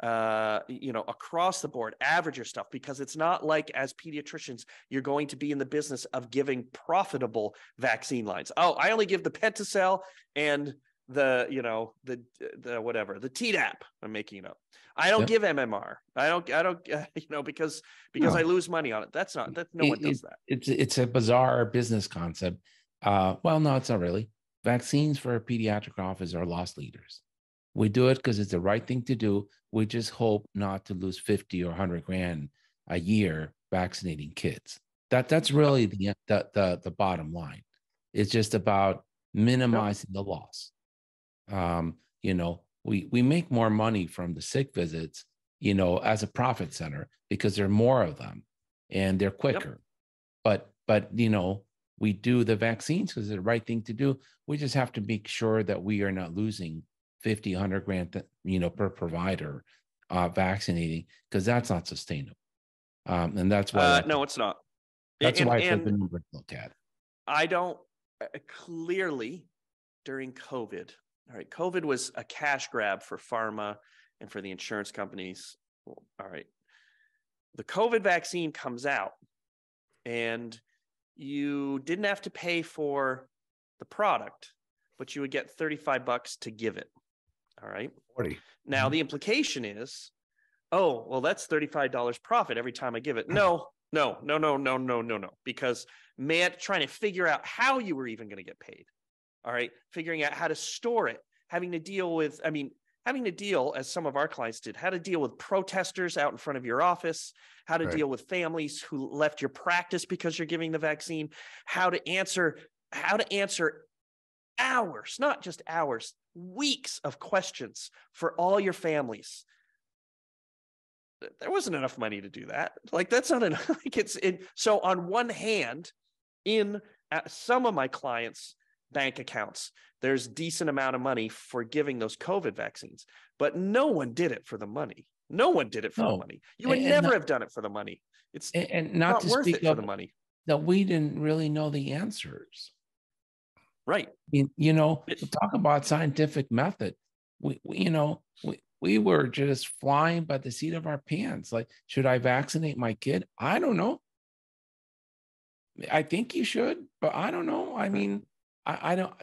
S3: across the board, average your stuff, because it's not like as pediatricians, you're going to be in the business of giving profitable vaccine lines. Oh, I only give the Pentacell and the Tdap. I'm making it up. I don't give MMR. I don't, because I lose money on it. No one does that.
S4: It's a bizarre business concept. Well, no, it's not really. Vaccines for a pediatric office are loss leaders. We do it because it's the right thing to do. We just hope not to lose 50 or 100 grand a year vaccinating kids. That's really the bottom line. It's just about minimizing the loss. We make more money from the sick visits, as a profit center because there are more of them and they're quicker. But we do the vaccines because it's the right thing to do. We just have to make sure that we are not losing 50, 100 grand, per provider vaccinating, because that's not sustainable. And that's why.
S3: No, it's not.
S4: That's why I said the number to look at.
S3: I don't clearly during COVID. All right, COVID was a cash grab for pharma and for the insurance companies. All right, the COVID vaccine comes out, and you didn't have to pay for the product, but you would get $35 to give it. All right.
S2: 40.
S3: Now the implication is, oh, well, that's $35 profit every time I give it. No. Because trying to figure out how you were even going to get paid. All right. Figuring out how to store it, having to deal, as some of our clients did, how to deal with protesters out in front of your office, how to deal with families who left your practice because you're giving the vaccine, how to answer hours, not just hours, weeks of questions for all your families. There wasn't enough money to do that. Like, that's not enough. So on one hand, in some of my clients' bank accounts, there's decent amount of money for giving those COVID vaccines, but no one did it for the money. No one did it for the money. You would never have done it for the money. It's not worth it for the money.
S4: That we didn't really know the answers.
S3: Right.
S4: Talk about scientific method. We were just flying by the seat of our pants. Like, should I vaccinate my kid? I don't know. I think you should, but I don't know. I mean, I don't.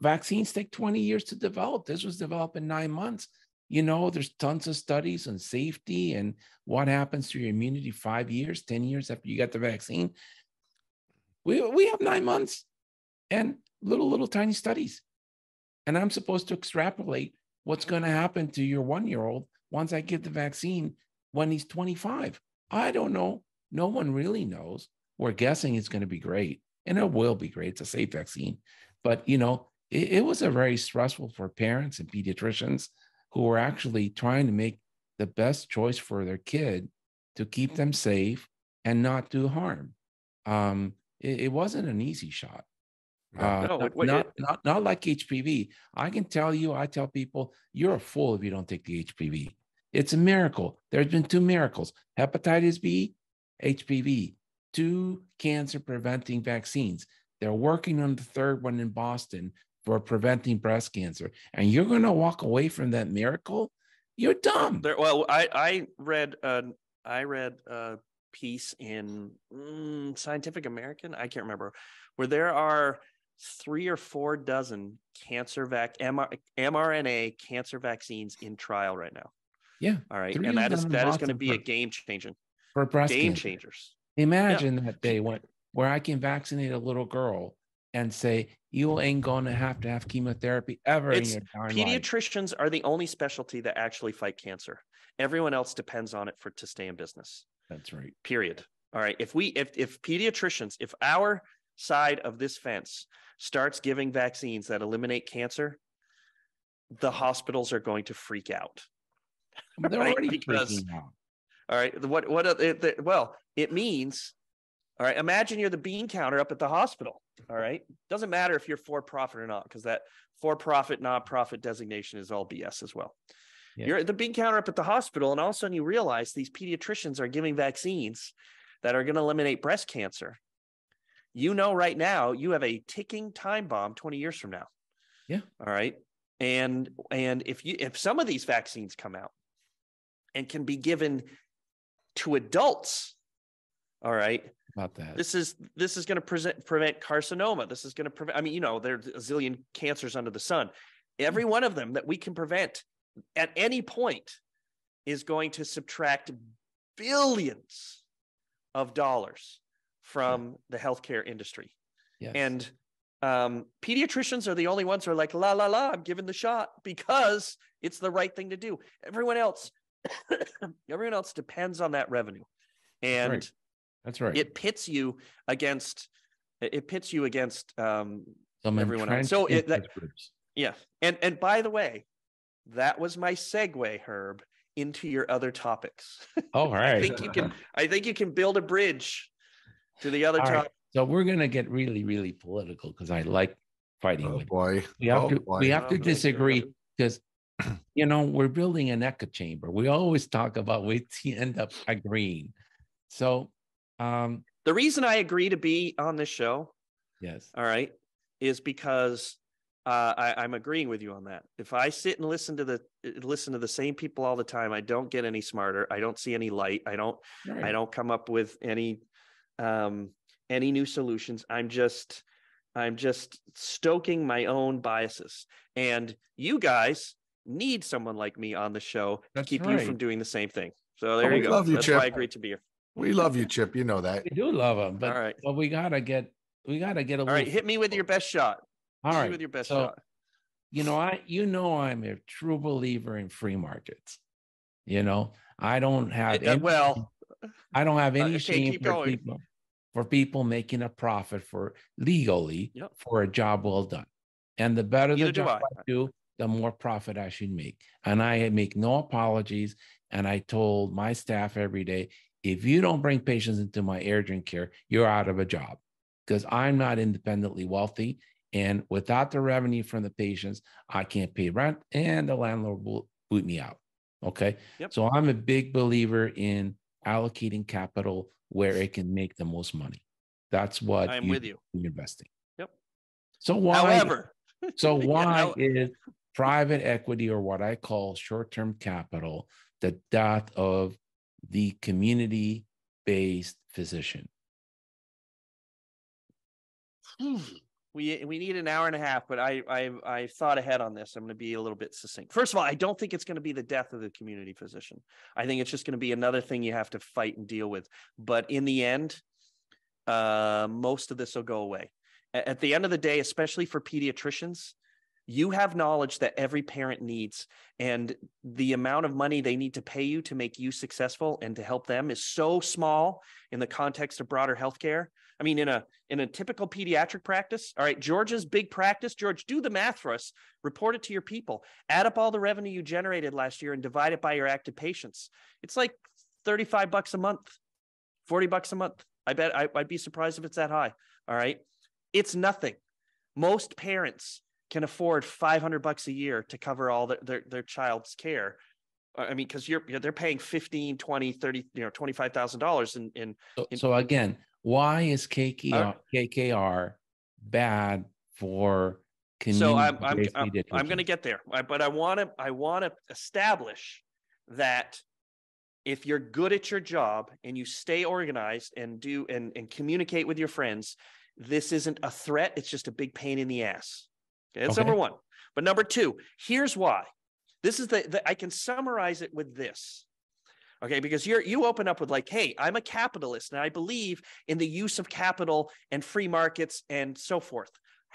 S4: Vaccines take 20 years to develop. This was developed in 9 months. There's tons of studies on safety and what happens to your immunity 5 years, 10 years after you got the vaccine. We have 9 months and little tiny studies. And I'm supposed to extrapolate what's going to happen to your 1-year-old once I give the vaccine when he's 25. I don't know. No one really knows. We're guessing it's going to be great, and it will be great. It's a safe vaccine. But, it was a very stressful for parents and pediatricians who were actually trying to make the best choice for their kid to keep them safe and not do harm. It wasn't an easy shot. Not like HPV. I can tell you, I tell people, you're a fool if you don't take the HPV. It's a miracle. There's been 2 miracles: hepatitis B, HPV, 2 cancer preventing vaccines. They're working on the 3rd one in Boston for preventing breast cancer. And you're going to walk away from that miracle? You're dumb.
S3: I read a piece in Scientific American, I can't remember, where there are 3 or 4 dozen mRNA cancer vaccines in trial right now.
S4: Yeah.
S3: All right. And that is going to be a game changer.
S4: For breast
S3: game
S4: cancer.
S3: changers.
S4: Imagine that day where I can vaccinate a little girl and say, you ain't going to have chemotherapy ever in your darn life.
S3: Pediatricians are the only specialty that actually fight cancer. Everyone else depends on it to stay in business.
S4: That's right.
S3: Period. All right. If pediatricians, if our side of this fence starts giving vaccines that eliminate cancer, the hospitals are going to freak out.
S4: They're already freaking out.
S3: All right. It means, all right, imagine you're the bean counter up at the hospital. All right. Doesn't matter if you're for profit or not, because that for profit, non-profit designation is all BS as well. Yeah. You're at the bean counter up at the hospital, and all of a sudden you realize these pediatricians are giving vaccines that are going to eliminate breast cancer. Right now you have a ticking time bomb 20 years from now.
S4: Yeah.
S3: All right. And if some of these vaccines come out and can be given to adults, all right,
S4: about that,
S3: this is going to prevent carcinoma. This is going to prevent, there's a zillion cancers under the sun. Every one of them that we can prevent at any point is going to subtract billions of dollars from the healthcare industry.
S4: Yes.
S3: And pediatricians are the only ones who are like, I'm giving the shot because it's the right thing to do. Everyone else depends on that revenue. And
S4: that's right.
S3: It pits you against
S4: some
S3: everyone else. So groups. Yeah. And by the way, that was my segue, Herb, into your other topics.
S4: All right.
S3: I think you can build a bridge to the other topic.
S4: Right. So we're going to get really, really political because I like fighting with
S2: boy.
S4: you. We have to disagree because, we're building an echo chamber. We always talk about we end up agreeing. So
S3: The reason I agree to be on this show,
S4: yes,
S3: all right, is because I'm agreeing with you on that. If I sit and listen to the same people all the time, I don't get any smarter. I don't see any light. I don't come up with any new solutions. I'm just stoking my own biases. And you guys need someone like me on the show to keep you from doing the same thing. So there you go. That's why I agreed to be here.
S2: We love you, Chip. You know that.
S4: We do love him, but
S3: all right.
S4: But we gotta get a little.
S3: All right, hit me with your best shot.
S4: All right,
S3: with your best shot.
S4: I'm a true believer in free markets. I don't have I don't have any shame for people making a profit legally for a job well done. And the better the job I do, the more profit I should make. And I make no apologies. And I told my staff every day, if you don't bring patients into my urgent care, you're out of a job, because I'm not independently wealthy. And without the revenue from the patients, I can't pay rent and the landlord will boot me out. Okay. Yep. So I'm a big believer in allocating capital where it can make the most money. That's what
S3: I'm with you
S4: in investing.
S3: Yep.
S4: So why is private equity, or what I call short-term capital, the death of the community-based physician?
S3: We need an hour and a half, but I thought ahead on this. I'm going to be a little bit succinct. First of all, I don't think it's going to be the death of the community physician. I think it's just going to be another thing you have to fight and deal with. But in the end, most of this will go away. At the end of the day, especially for pediatricians, you have knowledge that every parent needs, and the amount of money they need to pay you to make you successful and to help them is so small in the context of broader healthcare. I mean, in a typical pediatric practice, all right, George's big practice, George, do the math for us, report it to your people, add up all the revenue you generated last year and divide it by your active patients. It's like $35 a month, $40 a month. I bet I'd be surprised if it's that high. All right. It's nothing. Most parents can afford $500 a year to cover all their child's care. I mean, because they're paying $15, $20, $30, $25,000 in.
S4: So again, why is KKR bad for community?
S3: So I'm going to get there, but I want to establish that if you're good at your job and you stay organized and communicate with your friends, this isn't a threat. It's just a big pain in the ass. Okay, that's number one. But number two, here's why. This is I can summarize it with this. Okay, because you open up with like, hey, I'm a capitalist and I believe in the use of capital and free markets and so forth.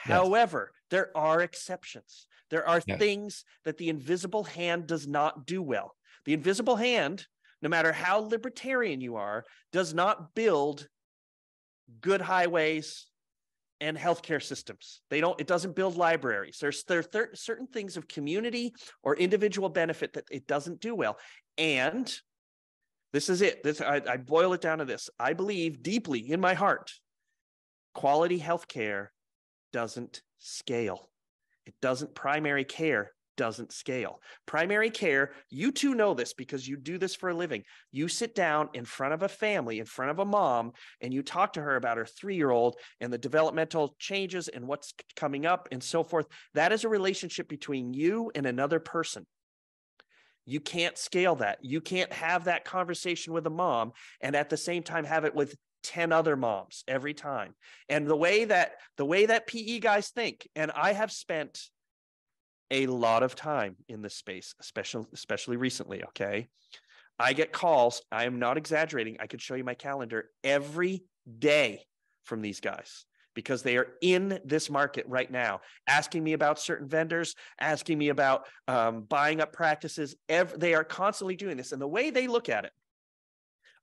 S3: Yes. However, there are exceptions. There are things that the invisible hand does not do well. The invisible hand, no matter how libertarian you are, does not build good highways and healthcare systems. It doesn't build libraries. There are certain things of community or individual benefit that it doesn't do well. And this is it. I boil it down to this. I believe deeply in my heart, quality healthcare doesn't scale. Primary care doesn't scale. Primary care, you two know this because you do this for a living. You sit down in front of a family, in front of a mom, and you talk to her about her 3-year-old and the developmental changes and what's coming up and so forth. That is a relationship between you and another person. You can't scale that. You can't have that conversation with a mom and at the same time have it with 10 other moms every time. And the way that PE guys think, and I have spent a lot of time in this space, especially recently, okay? I get calls, I am not exaggerating, I could show you my calendar every day from these guys because they are in this market right now, asking me about certain vendors, asking me about buying up practices. They are constantly doing this. And the way they look at it,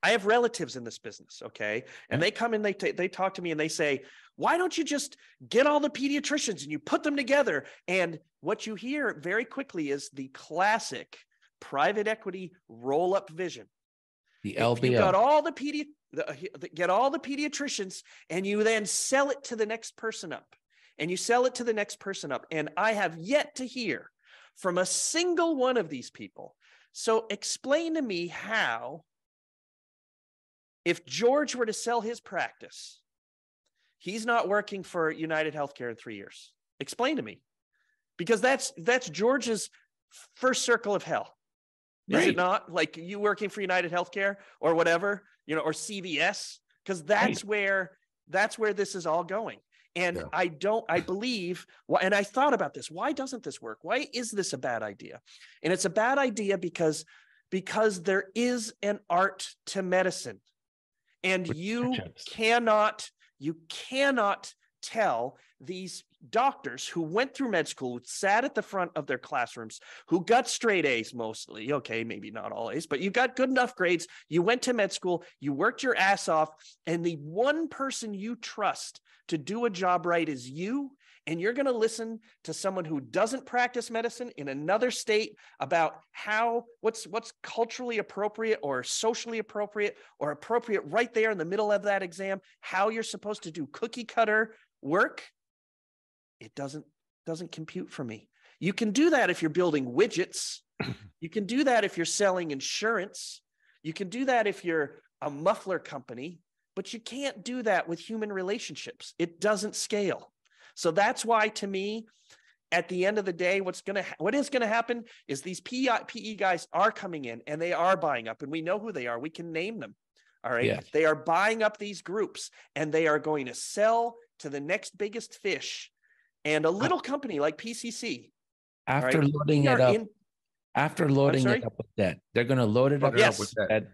S3: I have relatives in this business, okay? And they come in, they talk to me and they say, why don't you just get all the pediatricians and you put them together? And what you hear very quickly is the classic private equity roll-up vision.
S4: The LBL.
S3: If you got all get all the pediatricians and you then sell it to the next person up. And you sell it to the next person up. And I have yet to hear from a single one of these people. So explain to me how If George were to sell his practice, he's not working for United Healthcare in 3 years. Explain to me. Because that's George's first circle of hell. Is it not? Like you working for United Healthcare or whatever, or CVS, because that's where this is all going. And I believe, and I thought about this, why doesn't this work? Why is this a bad idea? And it's a bad idea because there is an art to medicine, and you cannot tell these doctors who went through med school, sat at the front of their classrooms, who got straight A's mostly, okay, maybe not all A's, but you got good enough grades, you went to med school, you worked your ass off, and the one person you trust to do a job right is you, and you're going to listen to someone who doesn't practice medicine in another state about what's culturally appropriate or socially appropriate or appropriate right there in the middle of that exam, how you're supposed to do cookie cutter work. It doesn't compute for me. You can do that if you're building widgets. You can do that if you're selling insurance. You can do that if you're a muffler company, but you can't do that with human relationships. It doesn't scale. So that's why, to me, at the end of the day, what is going to happen is these PE guys are coming in and they are buying up, and we know who they are. We can name them. All right. Yeah. They are buying up these groups, and they are going to sell to the next biggest fish. And a little company like PCC,
S4: after loading it up with debt, they're going to load it up with debt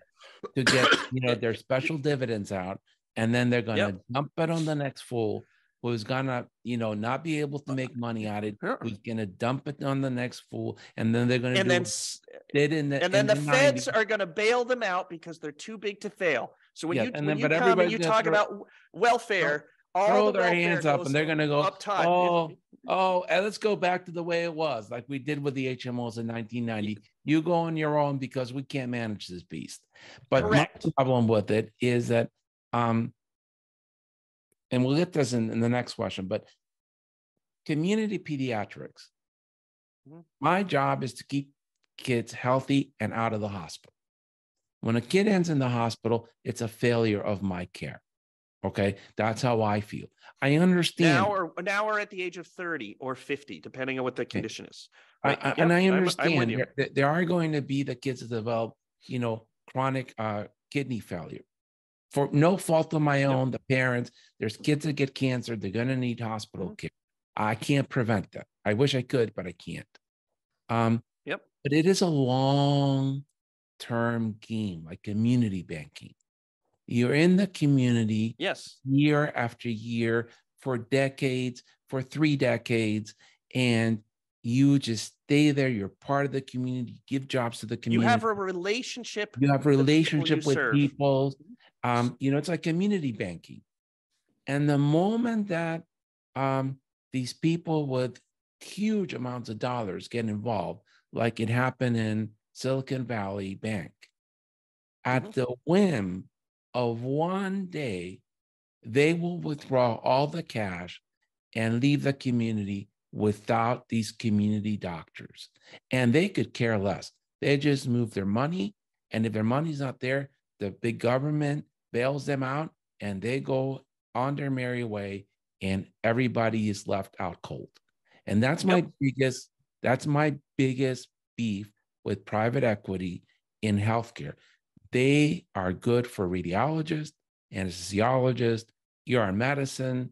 S4: to get their special dividends out, and then they're going to dump it on the next fool who's going to not be able to make money at it. Who's going to dump it on the next fool, and then they're going to
S3: the feds are going to bail them out because they're too big to fail. So when you come and you talk about welfare.
S4: Throw their hands up, and they're going to go, and let's go back to the way it was, like we did with the HMOs in 1990. You go on your own because we can't manage this beast. But my problem with it is that, and we'll get this in the next question, but community pediatrics, my job is to keep kids healthy and out of the hospital. When a kid ends in the hospital, it's a failure of my care. Okay, that's how I feel. I understand.
S3: Now we're at the age of 30 or 50, depending on what the condition is.
S4: Right? And I understand there are going to be the kids that develop, chronic kidney failure for no fault of my own. The parents, there's kids that get cancer. They're going to need hospital care. I can't prevent that. I wish I could, but I can't. But it is a long-term game, like community banking. You're in the community year after year for decades, for 3 decades, and you just stay there. You're part of the community, give jobs to the community.
S3: You have a relationship.
S4: You have a relationship with people. It's like community banking. And the moment that these people with huge amounts of dollars get involved, like it happened in Silicon Valley Bank, at the whim of one day, they will withdraw all the cash and leave the community without these community doctors. And they could care less. They just move their money. And if their money's not there, the big government bails them out and they go on their merry way, and everybody is left out cold. And that's my biggest beef with private equity in healthcare. They are good for radiologists, anesthesiologists, ER medicine.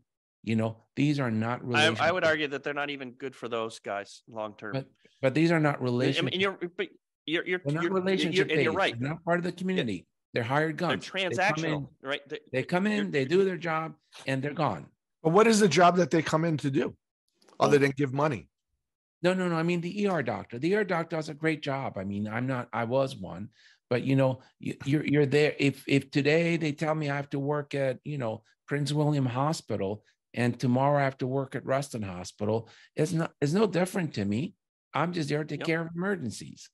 S4: These are not relationships.
S3: I would argue that they're not even good for those guys long term.
S4: But these are not relationships.
S3: You're right.
S4: They're not part of the community. They're hired guns.
S3: They're transactional, right?
S4: They come in, they do their job, and they're gone.
S2: But what is the job that they come in to do, other than give money?
S4: No. I mean, the ER doctor. The ER doctor does a great job. I mean, I was one. But you're there. If today they tell me I have to work at Prince William Hospital, and tomorrow I have to work at Ruston Hospital, it's no different to me. I'm just there to take care of emergencies.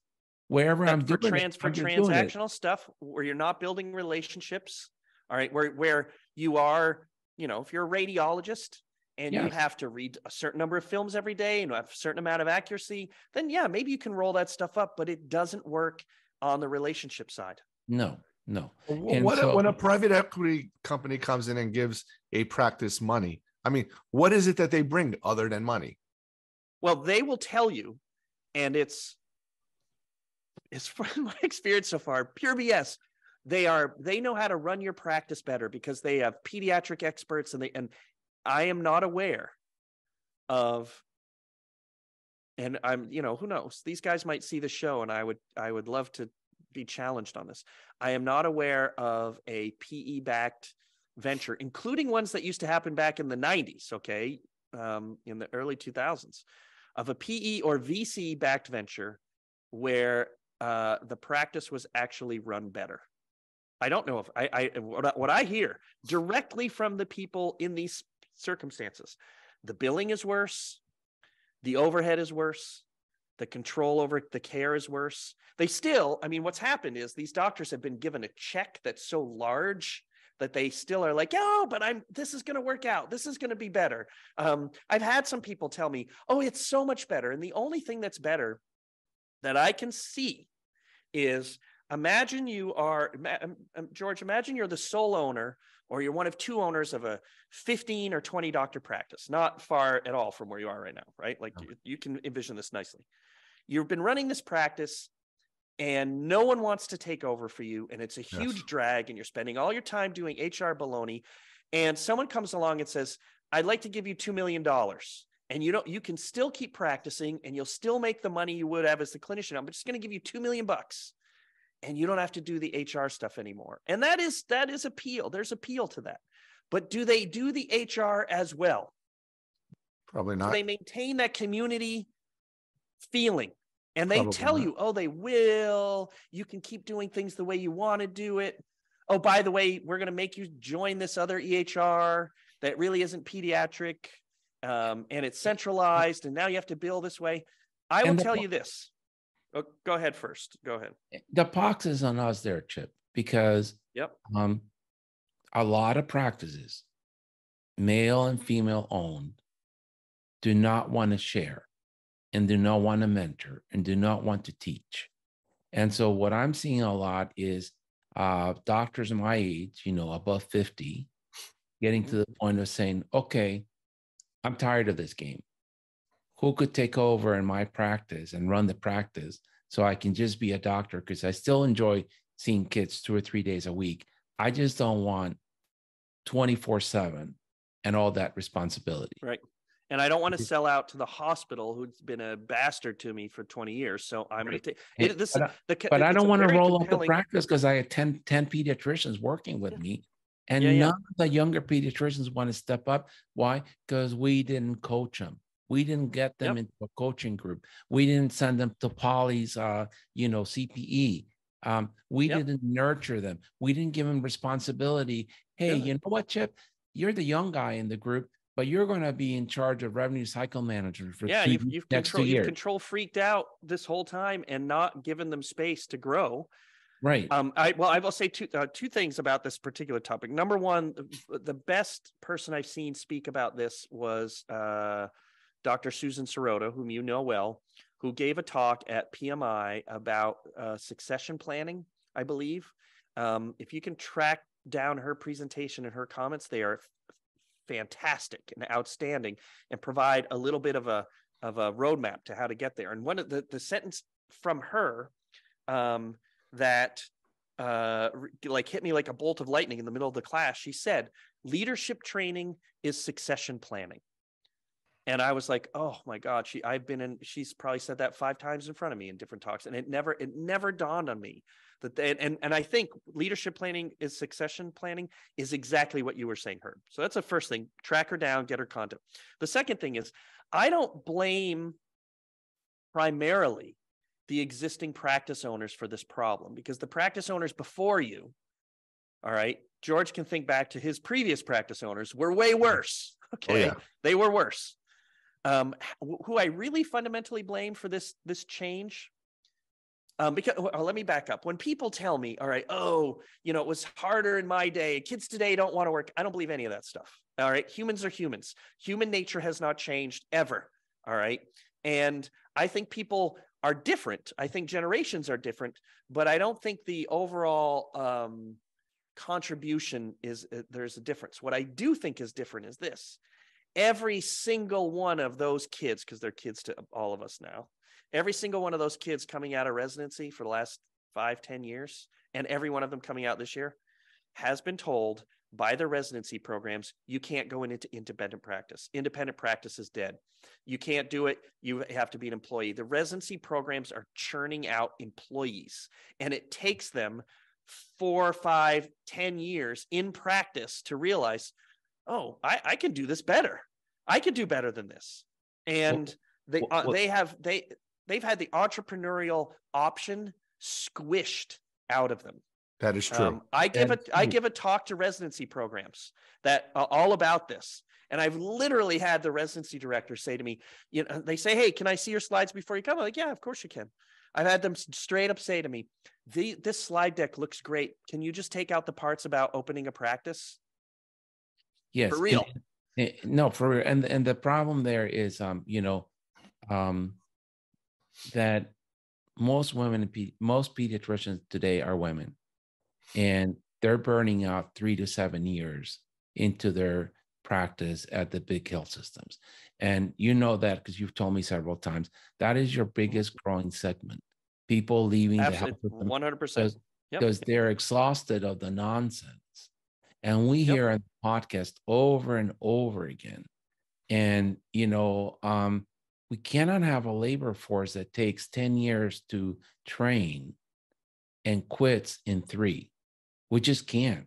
S4: Wherever I'm doing
S3: for transactional stuff where you're not building relationships. All right, where you are, if you're a radiologist and you have to read a certain number of films every day and have a certain amount of accuracy, then maybe you can roll that stuff up, but it doesn't work on the relationship side.
S4: No. No.
S2: When a private equity company comes in and gives a practice money, I mean, what is it that they bring other than money?
S3: Well, they will tell you, and it's from my experience so far, pure BS. They know how to run your practice better because they have pediatric experts, and I am not aware of, and I'm, who knows? These guys might see the show, and I would love to be challenged on this. I am not aware of a PE-backed venture, including ones that used to happen back in the 90s, okay, in the early 2000s, of a PE or VC-backed venture where the practice was actually run better. I don't know if what I hear directly from the people in these circumstances, the billing is worse, the overhead is worse, the control over the care is worse. They still, I mean, what's happened is these doctors have been given a check that's so large that they still are like, oh, but this is going to work out. This is going to be better. I've had some people tell me, oh, it's so much better. And the only thing that's better that I can see is, imagine you are, George, imagine you're the sole owner, or you're one of two owners of a 15 or 20 doctor practice, not far at all from where you are right now, right? Like you can envision this nicely. You've been running this practice and no one wants to take over for you. And it's a huge drag, and you're spending all your time doing HR baloney. And someone comes along and says, I'd like to give you $2 million. And you can still keep practicing and you'll still make the money you would have as the clinician. I'm just going to give you $2 million. And you don't have to do the HR stuff anymore. And that is appeal. There's appeal to that. But do they do the HR as well?
S2: Probably not.
S3: Do they maintain that community feeling? And they tell you, oh, they will. You can keep doing things the way you want to do it. Oh, by the way, we're going to make you join this other EHR that really isn't pediatric, and it's centralized, and now you have to bill this way. I will tell you this. Oh, go ahead first. Go ahead.
S4: The pox is on us there, Chip, because a lot of practices, male and female owned, do not want to share and do not want to mentor and do not want to teach. And so what I'm seeing a lot is doctors my age, above 50, getting to the point of saying, okay, I'm tired of this game. Who could take over in my practice and run the practice so I can just be a doctor? Because I still enjoy seeing kids 2 or 3 days a week. I just don't want 24/7 and all that responsibility.
S3: Right. And I don't want to sell out to the hospital who's been a bastard to me for 20 years. So I'm going to take it.
S4: But I don't want to roll up the practice because I had 10 pediatricians working with me. And none of the younger pediatricians want to step up. Why? Because we didn't coach them. We didn't get them into a coaching group. We didn't send them to Poly's, CPE. We didn't nurture them. We didn't give them responsibility. Hey, you know what, Chip? You're the young guy in the group, but you're going to be in charge of revenue cycle management for
S3: you've control freaked out this whole time and not given them space to grow.
S4: Right.
S3: I will say two things about this particular topic. Number one, the best person I've seen speak about this was Dr. Susan Sirota, whom you know well, who gave a talk at PMI about succession planning, I believe. If you can track down her presentation and her comments, they are fantastic and outstanding, and provide a little bit of a roadmap to how to get there. And one of the sentence from her that hit me like a bolt of lightning in the middle of the class, she said, leadership training is succession planning. And I was like, oh my God, she's probably said that 5 times in front of me in different talks. And it never dawned on me that and I think leadership planning is succession planning is exactly what you were saying, Herb. So that's the first thing. Track her down, get her content. The second thing is, I don't blame primarily the existing practice owners for this problem, because the practice owners before you, all right, George can think back to his previous practice owners, were way worse. Okay. They were worse. Who I really fundamentally blame for this change, because let me back up. When people tell me, all right, it was harder in my day, kids today don't want to work, I don't believe any of that stuff. All right. Humans are humans. Human nature has not changed ever. All right. And I think people are different. I think generations are different, but I don't think the overall contribution is, there's a difference. What I do think is different is this. Every single one of those kids, because they're kids to all of us now, every single one of those kids coming out of residency for the last 5-10 years, and every one of them coming out this year, has been told by the residency programs, you can't go into independent practice. Independent practice is dead. You can't do it. You have to be an employee. The residency programs are churning out employees, and it takes them 4, 5, 10 years in practice to realize, oh, I can do this better. I can do better than this. And they've had the entrepreneurial option squished out of them.
S2: That is true.
S3: I give a talk to residency programs that all about this. And I've literally had the residency director say to me, they say, hey, can I see your slides before you come? I'm like, yeah, of course you can. I've had them straight up say to me, this slide deck looks great. Can you just take out the parts about opening a practice?
S4: Yes.
S3: For real.
S4: No, for real. And the problem there is, that most women, most pediatricians today are women, and they're burning out 3 to 7 years into their practice at the big health systems. And you know that because you've told me several times, that is your biggest growing segment. People leaving the health system
S3: 100%.
S4: Because they're exhausted of the nonsense. And we hear on the podcast over and over again. And, we cannot have a labor force that takes 10 years to train and quits in 3. We just can't.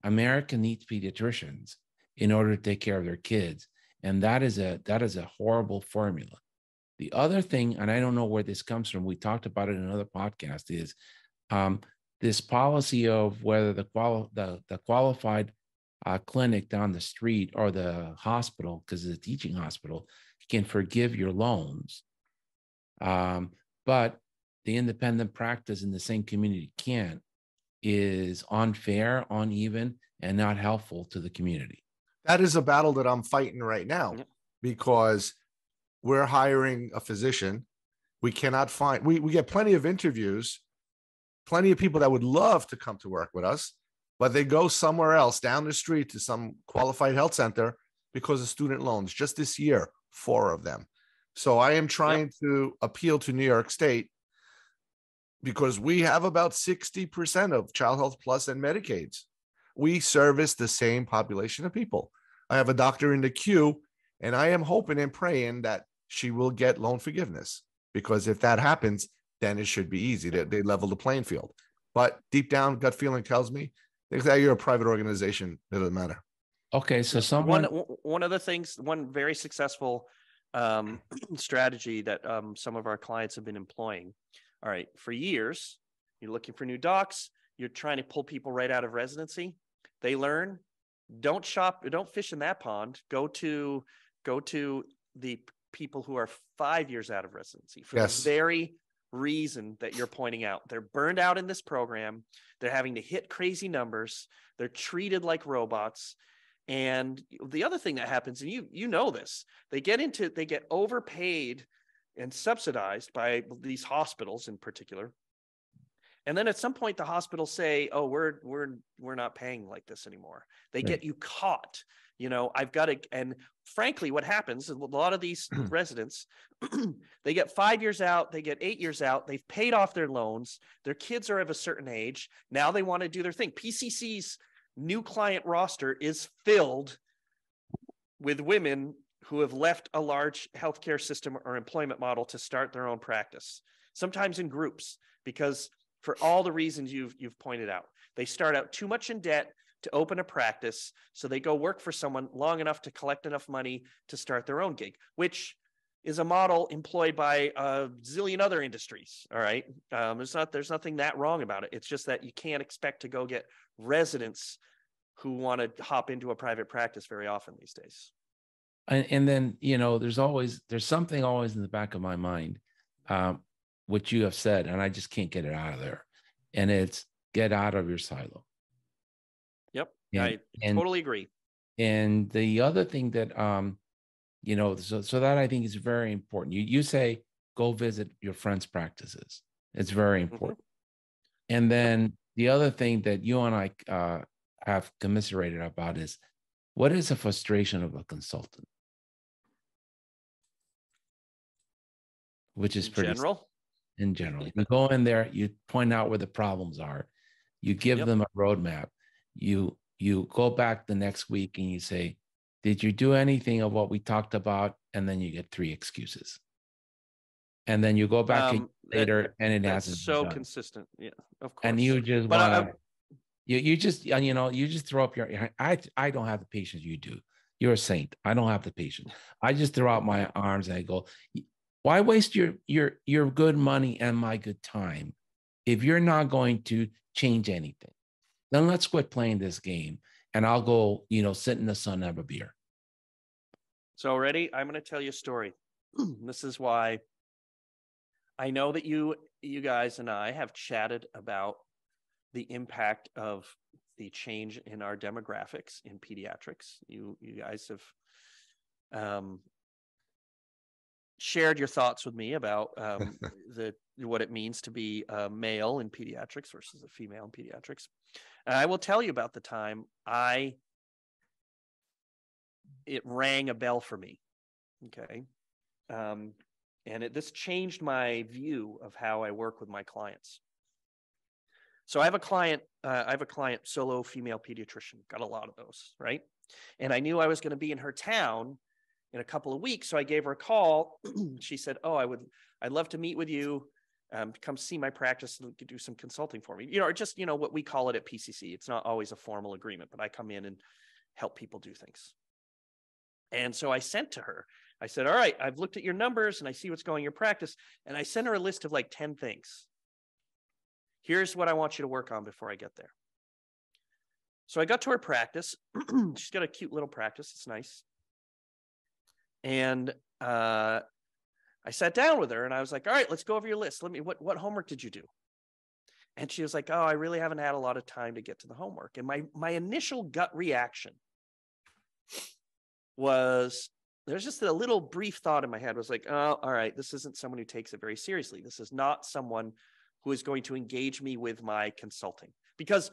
S4: America needs pediatricians in order to take care of their kids. And that is a horrible formula. The other thing, and I don't know where this comes from, we talked about it in another podcast, is this policy of whether the qualified clinic down the street or the hospital, because it's a teaching hospital, can forgive your loans. But the independent practice in the same community can't, is unfair, uneven, and not helpful to the community.
S2: That is a battle that I'm fighting right now, because we're hiring a physician. We cannot find, we get plenty of interviews, plenty of people that would love to come to work with us, but they go somewhere else down the street to some qualified health center because of student loans. Just this year, 4 of them. So I am trying to appeal to New York State, because we have about 60% of Child Health Plus and Medicaids. We service the same population of people. I have a doctor in the queue, and I am hoping and praying that she will get loan forgiveness, because if that happens, then it should be easy. They level the playing field. But deep down, gut feeling tells me that you're a private organization. It doesn't matter.
S4: Okay, so
S3: one of the things, one very successful strategy that some of our clients have been employing. All right, for years, you're looking for new docs. You're trying to pull people right out of residency. They learn, don't fish in that pond. Go to the people who are 5 years out of residency for the very reason that you're pointing out. They're burned out in this program. They're having to hit crazy numbers. They're treated like robots. And the other thing that happens, and you know this, they get overpaid and subsidized by these hospitals in particular. And then at some point, the hospitals say, "Oh, we're not paying like this anymore." They get you caught. I've got to. And frankly, what happens is a lot of these residents, they get 5 years out, they get 8 years out. They've paid off their loans. Their kids are of a certain age. Now they want to do their thing. PCC's new client roster is filled with women who have left a large healthcare system or employment model to start their own practice, sometimes in groups, because for all the reasons you've pointed out, they start out too much in debt to open a practice. So they go work for someone long enough to collect enough money to start their own gig, which is a model employed by a zillion other industries. All right. There's nothing that wrong about it. It's just that you can't expect to go get residents who want to hop into a private practice very often these days.
S4: And then, there's something always in the back of my mind, what you have said, and I just can't get it out of there. And it's get out of your silo.
S3: Yep. I totally agree.
S4: And the other thing that, so that I think is very important. You say go visit your friends' practices. It's very important. And then the other thing that you and I have commiserated about is, what is the frustration of a consultant? Which is pretty
S3: general.
S4: In general, you go in there, you point out where the problems are, you give them a roadmap, you go back the next week and you say, did you do anything of what we talked about? And then you get 3 excuses. And then you go back later and it hasn't been done.
S3: Consistent. Yeah, of course.
S4: And you just want to, you just throw up your hand. I don't have the patience you do. You're a saint. I don't have the patience. I just throw out my arms and I go, why waste your good money and my good time if you're not going to change anything? Then let's quit playing this game and I'll go, sit in the sun and have a beer.
S3: So ready? I'm going to tell you a story. This is why I know that you guys and I have chatted about the impact of the change in our demographics in pediatrics. You guys have shared your thoughts with me about what it means to be a male in pediatrics versus a female in pediatrics. And I will tell you about the time it rang a bell for me. Okay. And this changed my view of how I work with my clients. So I have a client, solo female pediatrician, got a lot of those, right? And I knew I was going to be in her town in a couple of weeks. So I gave her a call. She said, I'd love to meet with you. Come see my practice and do some consulting for me, or just, what we call it at PCC. It's not always a formal agreement, but I come in and help people do things. And so I sent to her, I said, all right, I've looked at your numbers and I see what's going in your practice. And I sent her a list of like 10 things. Here's what I want you to work on before I get there. So I got to her practice. She's got a cute little practice. It's nice. And I sat down with her and I was like, all right, let's go over your list. What homework did you do? And she was like, oh, I really haven't had a lot of time to get to the homework. And my initial gut reaction was, there's just a little brief thought in my head was like, oh, all right, this isn't someone who takes it very seriously. This is not someone who is going to engage me with my consulting. Because,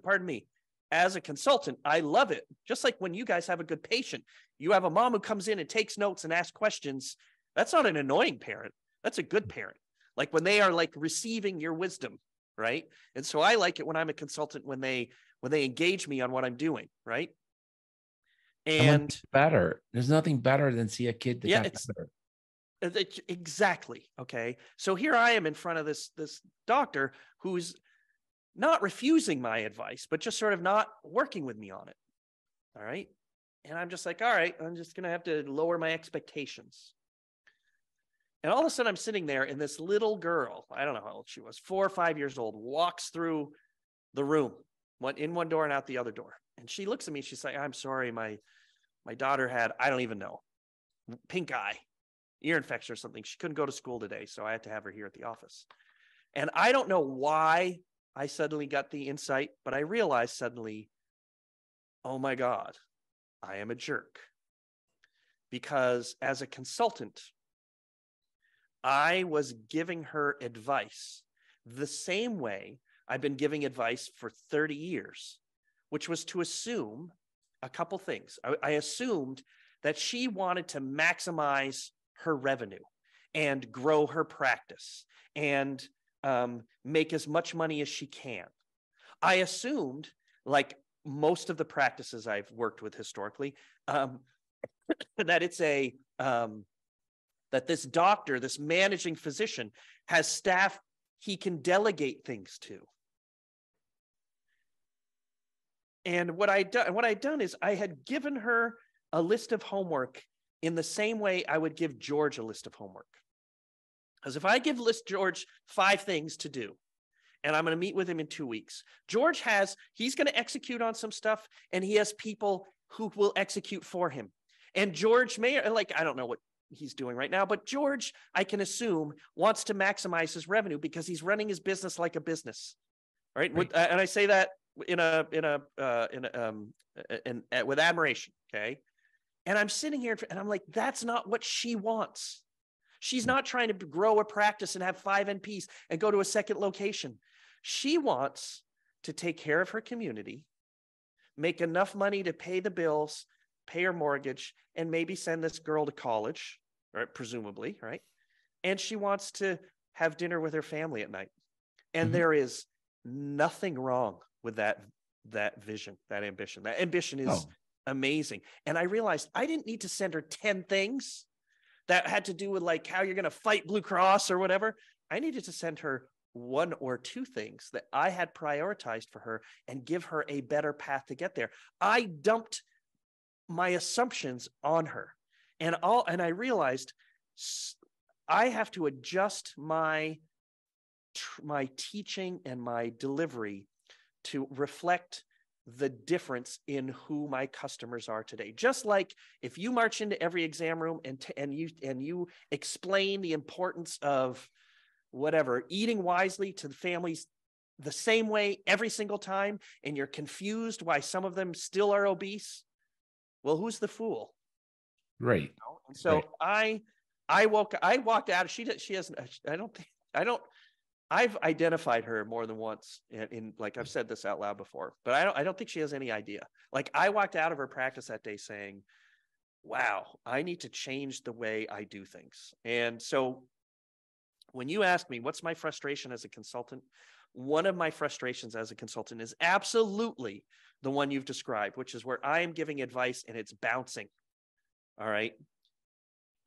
S3: pardon me, as a consultant, I love it. Just like when you guys have a good patient, you have a mom who comes in and takes notes and asks questions. That's not an annoying parent. That's a good parent. Like when they are like receiving your wisdom, right? And so I like it when I'm a consultant, when they engage me on what I'm doing, right? And
S4: better. There's nothing better than see a kid that got better.
S3: Exactly. Okay. So here I am in front of this doctor who's not refusing my advice, but just sort of not working with me on it. All right. And I'm just like, all right, I'm just going to have to lower my expectations. And all of a sudden I'm sitting there and this little girl, I don't know how old she was, 4 or 5 years old, walks through the room, went in one door and out the other door. And she looks at me, she's like, I'm sorry, my daughter had, I don't even know, pink eye, ear infection or something. She couldn't go to school today, so I had to have her here at the office. And I don't know why I suddenly got the insight, but I realized suddenly, oh my God, I am a jerk. Because as a consultant, I was giving her advice the same way I've been giving advice for 30 years, which was to assume a couple things. I assumed that she wanted to maximize her revenue and grow her practice and make as much money as she can. I assumed, like most of the practices I've worked with historically, that it's that this doctor, this managing physician, has staff he can delegate things to. And what I'd done is I had given her a list of homework in the same way I would give George a list of homework. Because if I give George 5 things to do, and I'm going to meet with him in 2 weeks, he's going to execute on some stuff, and he has people who will execute for him. And George may, I don't know what he's doing right now, but George, I can assume, wants to maximize his revenue because he's running his business like a business, right? And I say that with admiration, okay? And I'm sitting here and I'm like, that's not what she wants. She's not trying to grow a practice and have 5 NPs and go to a second location. She wants to take care of her community, make enough money to pay the bills, pay her mortgage, and maybe send this girl to college, right? Presumably, right? And she wants to have dinner with her family at night. And there is nothing wrong with that vision, that ambition. That ambition is amazing. And I realized I didn't need to send her 10 things that had to do with like how you're going to fight Blue Cross or whatever. I needed to send her 1 or 2 things that I had prioritized for her and give her a better path to get there. I dumped my assumptions on her, and I realized I have to adjust my teaching and my delivery to reflect the difference in who my customers are today. Just like if you march into every exam room and you explain the importance of whatever, eating wisely to the families the same way every single time, and you're confused why some of them still are obese, well, who's the fool?
S4: Right.
S3: You know? And so right. I walked out. I've identified her more than once in like, I've said this out loud before, but I don't think she has any idea. Like, I walked out of her practice that day saying, wow, I need to change the way I do things. And so when you ask me, what's my frustration as a consultant? One of my frustrations as a consultant is absolutely the one you've described, which is where I am giving advice and it's bouncing. All right.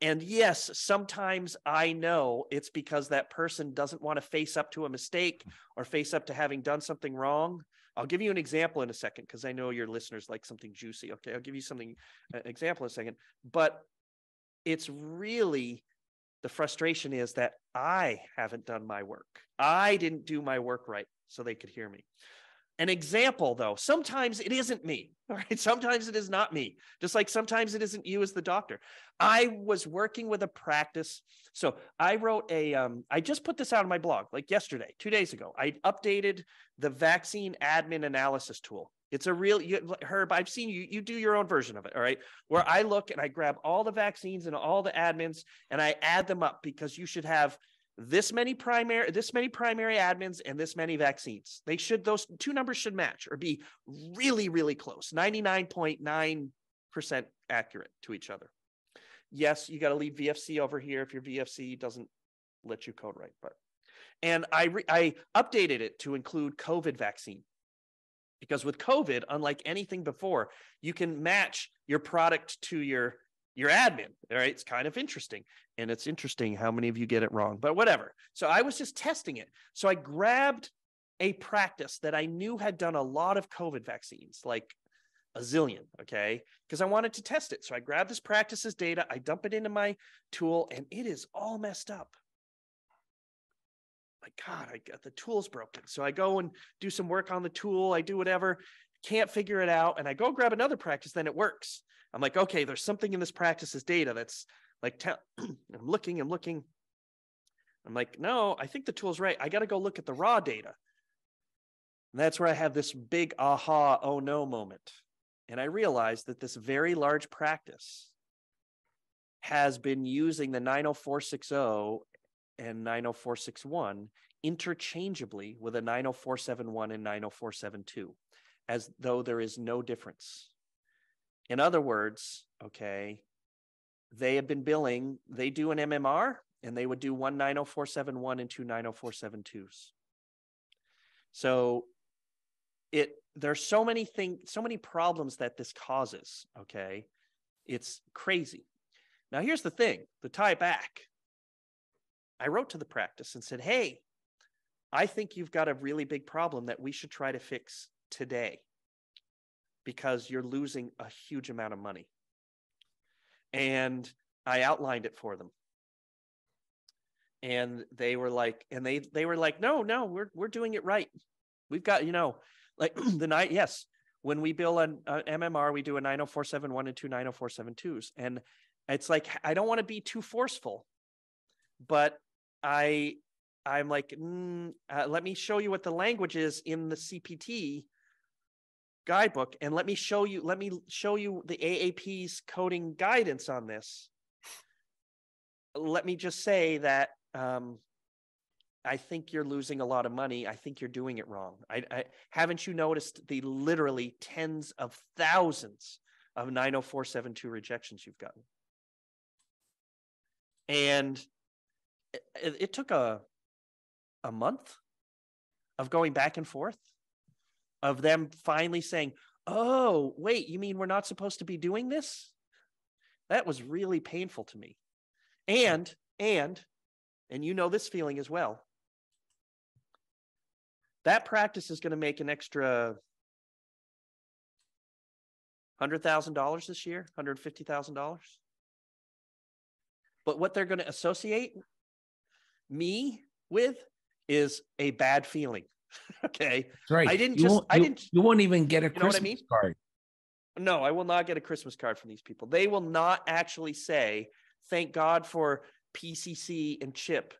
S3: And yes, sometimes I know it's because that person doesn't want to face up to a mistake or face up to having done something wrong. I'll give you an example in a second, because I know your listeners like something juicy. Okay, I'll give you an example in a second. But it's really, the frustration is that I haven't done my work. I didn't do my work right so they could hear me. An example, though, sometimes it isn't me, all right? Sometimes it is not me, just like sometimes it isn't you as the doctor. I was working with a practice. So I wrote I just put this out on my blog like yesterday, 2 days ago. I updated the vaccine admin analysis tool. It's a real, Herb, I've seen you do your own version of it, all right? Where I look and I grab all the vaccines and all the admins and I add them up, because you should have this many primary admins and this many vaccines. Those 2 numbers should match or be really, really close, 99.9% accurate to each other. Yes, you got to leave VFC over here if your VFC doesn't let you code right. And I updated it to include COVID vaccine, because with COVID, unlike anything before, you can match your product to your admin. All right. It's kind of interesting. And it's interesting how many of you get it wrong, but whatever. So I was just testing it. So I grabbed a practice that I knew had done a lot of COVID vaccines, like a zillion. Okay. Because I wanted to test it. So I grabbed this practice's data, I dump it into my tool, and it is all messed up. My God, I got the tool's broken. So I go and do some work on the tool. I do whatever, can't figure it out. And I go grab another practice, then it works. I'm like, okay, there's something in this practice's data that's like, I'm looking. I'm like, no, I think the tool's right. I got to go look at the raw data. And that's where I have this big aha, oh no moment. And I realized that this very large practice has been using the 90460 and 90461 interchangeably with a 90471 and 90472, as though there is no difference. In other words, okay, they have been billing, they do an MMR, and they would do 1 90471 and 2 90472s. So there's so many problems that this causes, okay? It's crazy. Now, here's the thing, to tie it back. I wrote to the practice and said, hey, I think you've got a really big problem that we should try to fix today, because you're losing a huge amount of money. And I outlined it for them. And they were like, no, we're doing it right. We've got, like yes, when we bill an MMR, we do a 90471 and 2 90472s. And it's like, I don't want to be too forceful, but I'm like, let me show you what the language is in the CPT guidebook, and let me show you the AAP's coding guidance on this. let me just say that I think you're losing a lot of money. I think you're doing it wrong. I haven't you noticed the literally tens of thousands of 90472 rejections you've gotten? And it took a month of going back and forth, of them finally saying, oh, wait, you mean we're not supposed to be doing this? That was really painful to me. And you know this feeling as well. That practice is going to make an extra $100,000 this year, $150,000. But what they're going to associate me with is a bad feeling. Okay.
S4: That's right. You won't even get a Christmas card.
S3: No, I will not get a Christmas card from these people. They will not actually say, thank God for PCC and Chip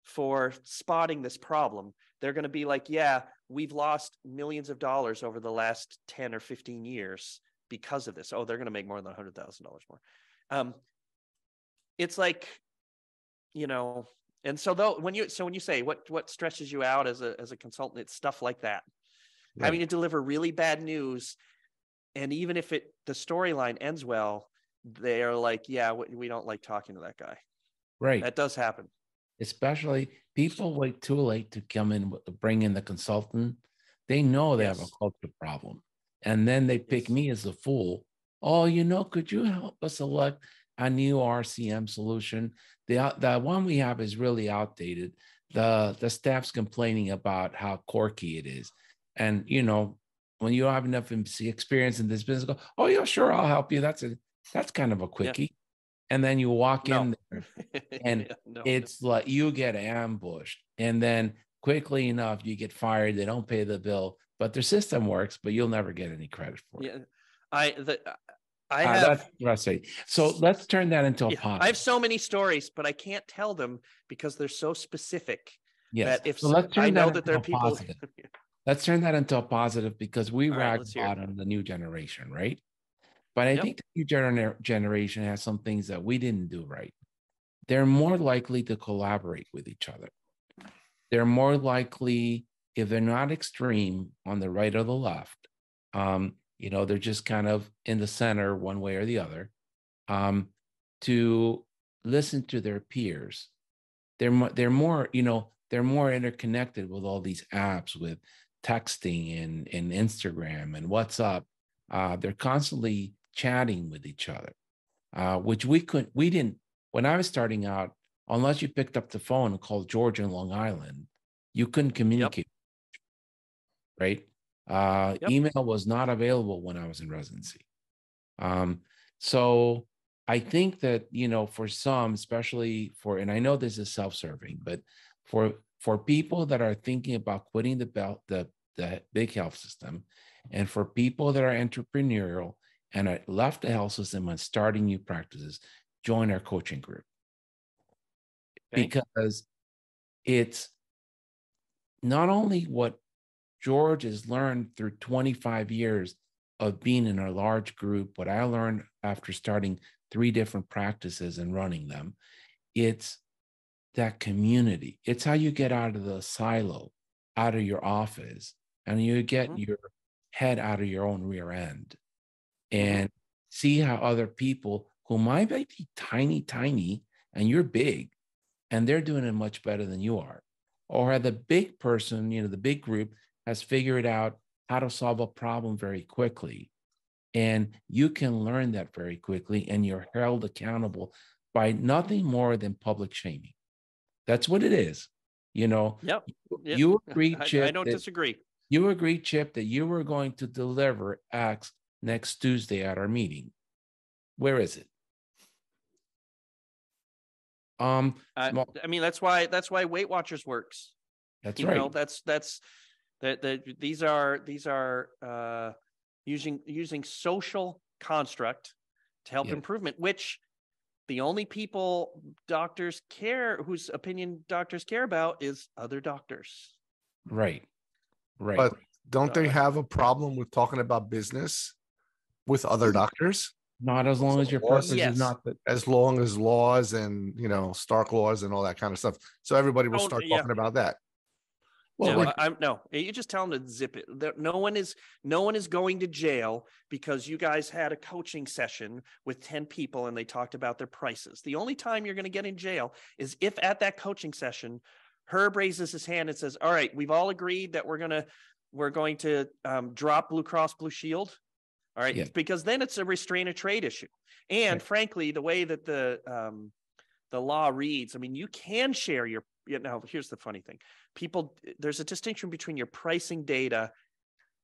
S3: for spotting this problem. They're going to be like, yeah, we've lost millions of dollars over the last 10 or 15 years because of this. Oh, they're going to make more than $100,000 more. It's like, you know, and so though, when you say what stresses you out as a consultant, it's stuff like that. Right. Having to deliver really bad news. And even if the storyline ends well, they're like, yeah, we don't like talking to that guy.
S4: Right.
S3: That does happen.
S4: Especially people wait too late to come in, bring in the consultant. They know they have a culture problem. And then they pick me as a fool. Oh, could you help us select a new RCM solution? The one we have is really outdated. The staff's complaining about how quirky it is. And, when you have enough experience in this business, go, oh, yeah, sure, I'll help you. That's kind of a quickie. Yeah. And then you walk in there and it's like you get ambushed. And then quickly enough, you get fired. They don't pay the bill, but their system works, but you'll never get any credit for it. That's what I say. So let's turn that into a positive.
S3: I have so many stories, but I can't tell them because they're so specific.
S4: Yes.
S3: That if
S4: so let's turn
S3: I know
S4: that
S3: that there are
S4: into
S3: people.
S4: Positive. Let's turn that into a positive because we rag on the new generation, right? But I think the new generation has some things that we didn't do right. They're more likely to collaborate with each other. They're more likely, if they're not extreme on the right or the left, they're just kind of in the center one way or the other, to listen to their peers. They're more interconnected with all these apps, with texting and Instagram and WhatsApp. They're constantly chatting with each other, which we didn't, when I was starting out, unless you picked up the phone and called George in Long Island, you couldn't communicate, right? Email was not available when I was in residency. So I think that, for some, especially and I know this is self-serving, but for people that are thinking about quitting the big health system, and for people that are entrepreneurial and are left the health system and starting new practices, join our coaching group. Because it's not only what George has learned through 25 years of being in a large group, what I learned after starting 3 different practices and running them, it's that community. It's how you get out of the silo, out of your office, and you get your head out of your own rear end and see how other people who might be tiny, and you're big, and they're doing it much better than you are. Or the big person, the big group has figured out how to solve a problem very quickly. And you can learn that very quickly, and you're held accountable by nothing more than public shaming. That's what it is.
S3: Yep.
S4: You agreed, Chip.
S3: I don't disagree.
S4: You agreed, Chip, that you were going to deliver X next Tuesday at our meeting. Where is it?
S3: That's why Weight Watchers works.
S4: That's right.
S3: These are using social construct to help improvement, which the only people whose opinion doctors care about is other doctors.
S4: Right.
S2: But don't they have a problem with talking about business with other doctors?
S4: Not as long as your purpose is not that.
S2: As long as laws and, you know, Stark laws and all that kind of stuff. So everybody will start talking about that.
S3: Well, no, you just tell them to zip it. No one is going to jail because you guys had a coaching session with 10 people and they talked about their prices. The only time you're going to get in jail is if at that coaching session, Herb raises his hand and says, all right, we've all agreed that we're going to drop Blue Cross Blue Shield. All right. Yeah. Because then it's a restraint of trade issue. And frankly, the way that the law reads, I mean, you can share your, now here's the funny thing. There's a distinction between your pricing data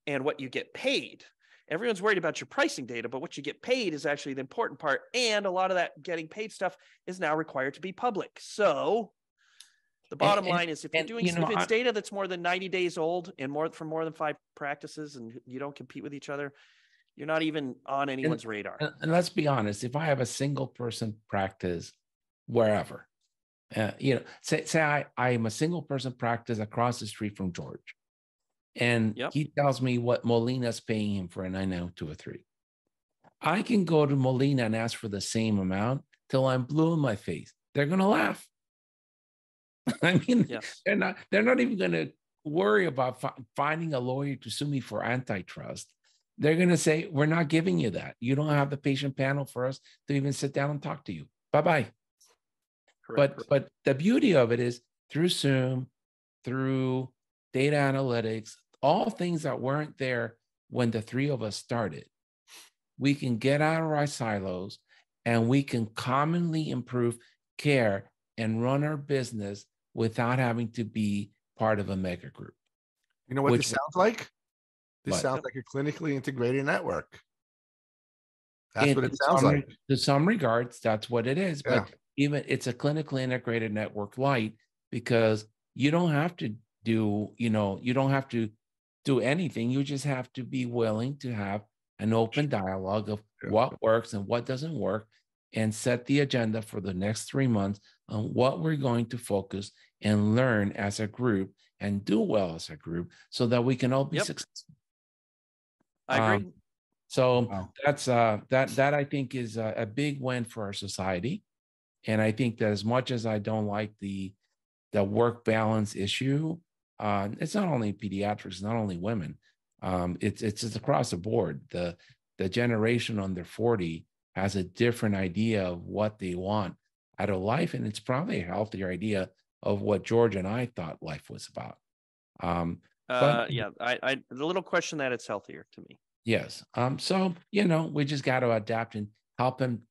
S3: and what you get paid. Everyone's worried about your pricing data, but what you get paid is actually the important part. And a lot of that getting paid stuff is now required to be public. So the bottom line is if it's data that's more than 90 days old and from more than 5 practices and you don't compete with each other, you're not even on anyone's radar.
S4: And let's be honest, if I have a single person practice wherever, say I am a single person practice across the street from George, and he tells me what Molina's paying him for a 90203. I can go to Molina and ask for the same amount till I'm blue in my face. They're going to laugh. I mean, they're not even going to worry about finding a lawyer to sue me for antitrust. They're going to say, we're not giving you that. You don't have the patient panel for us to even sit down and talk to you. Bye-bye. But the beauty of it is through Zoom, through data analytics, all things that weren't there when the 3 of us started, we can get out of our silos and we can commonly improve care and run our business without having to be part of a mega group.
S2: You know what this sounds like? This sounds like a clinically integrated network. That's what it sounds like.
S4: To some regards, that's what it is. But even it's a clinically integrated network light because you don't have to do, you don't have to do anything. You just have to be willing to have an open dialogue of what works and what doesn't work and set the agenda for the next 3 months on what we're going to focus and learn as a group and do well as a group so that we can all be successful.
S3: I agree.
S4: That's that I think is a big win for our society. And I think that as much as I don't like the work balance issue, it's not only pediatrics, it's not only women. It's across the board. The generation under 40 has a different idea of what they want out of life, and it's probably a healthier idea of what George and I thought life was about.
S3: The little question that it's healthier to me.
S4: Yes. So we just got to adapt and help them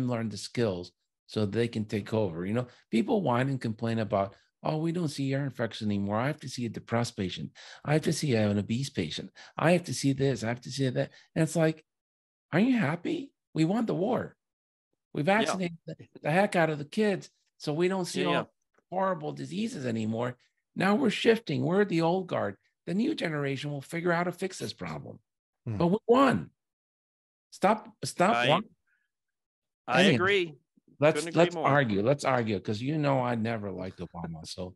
S4: learn the skills so they can take over. People whine and complain about, oh, we don't see ear infection anymore. I have to see a depressed patient. I have to see an obese patient. I have to see this. I have to see that. And it's like, are you happy? We won the war. We vaccinated the heck out of the kids, so we don't see all horrible diseases anymore. Now we're shifting. We're the old guard. The new generation will figure out how to fix this problem. But we won. Stop.
S3: I agree.
S4: Let's argue. Let's argue because I never liked Obama. So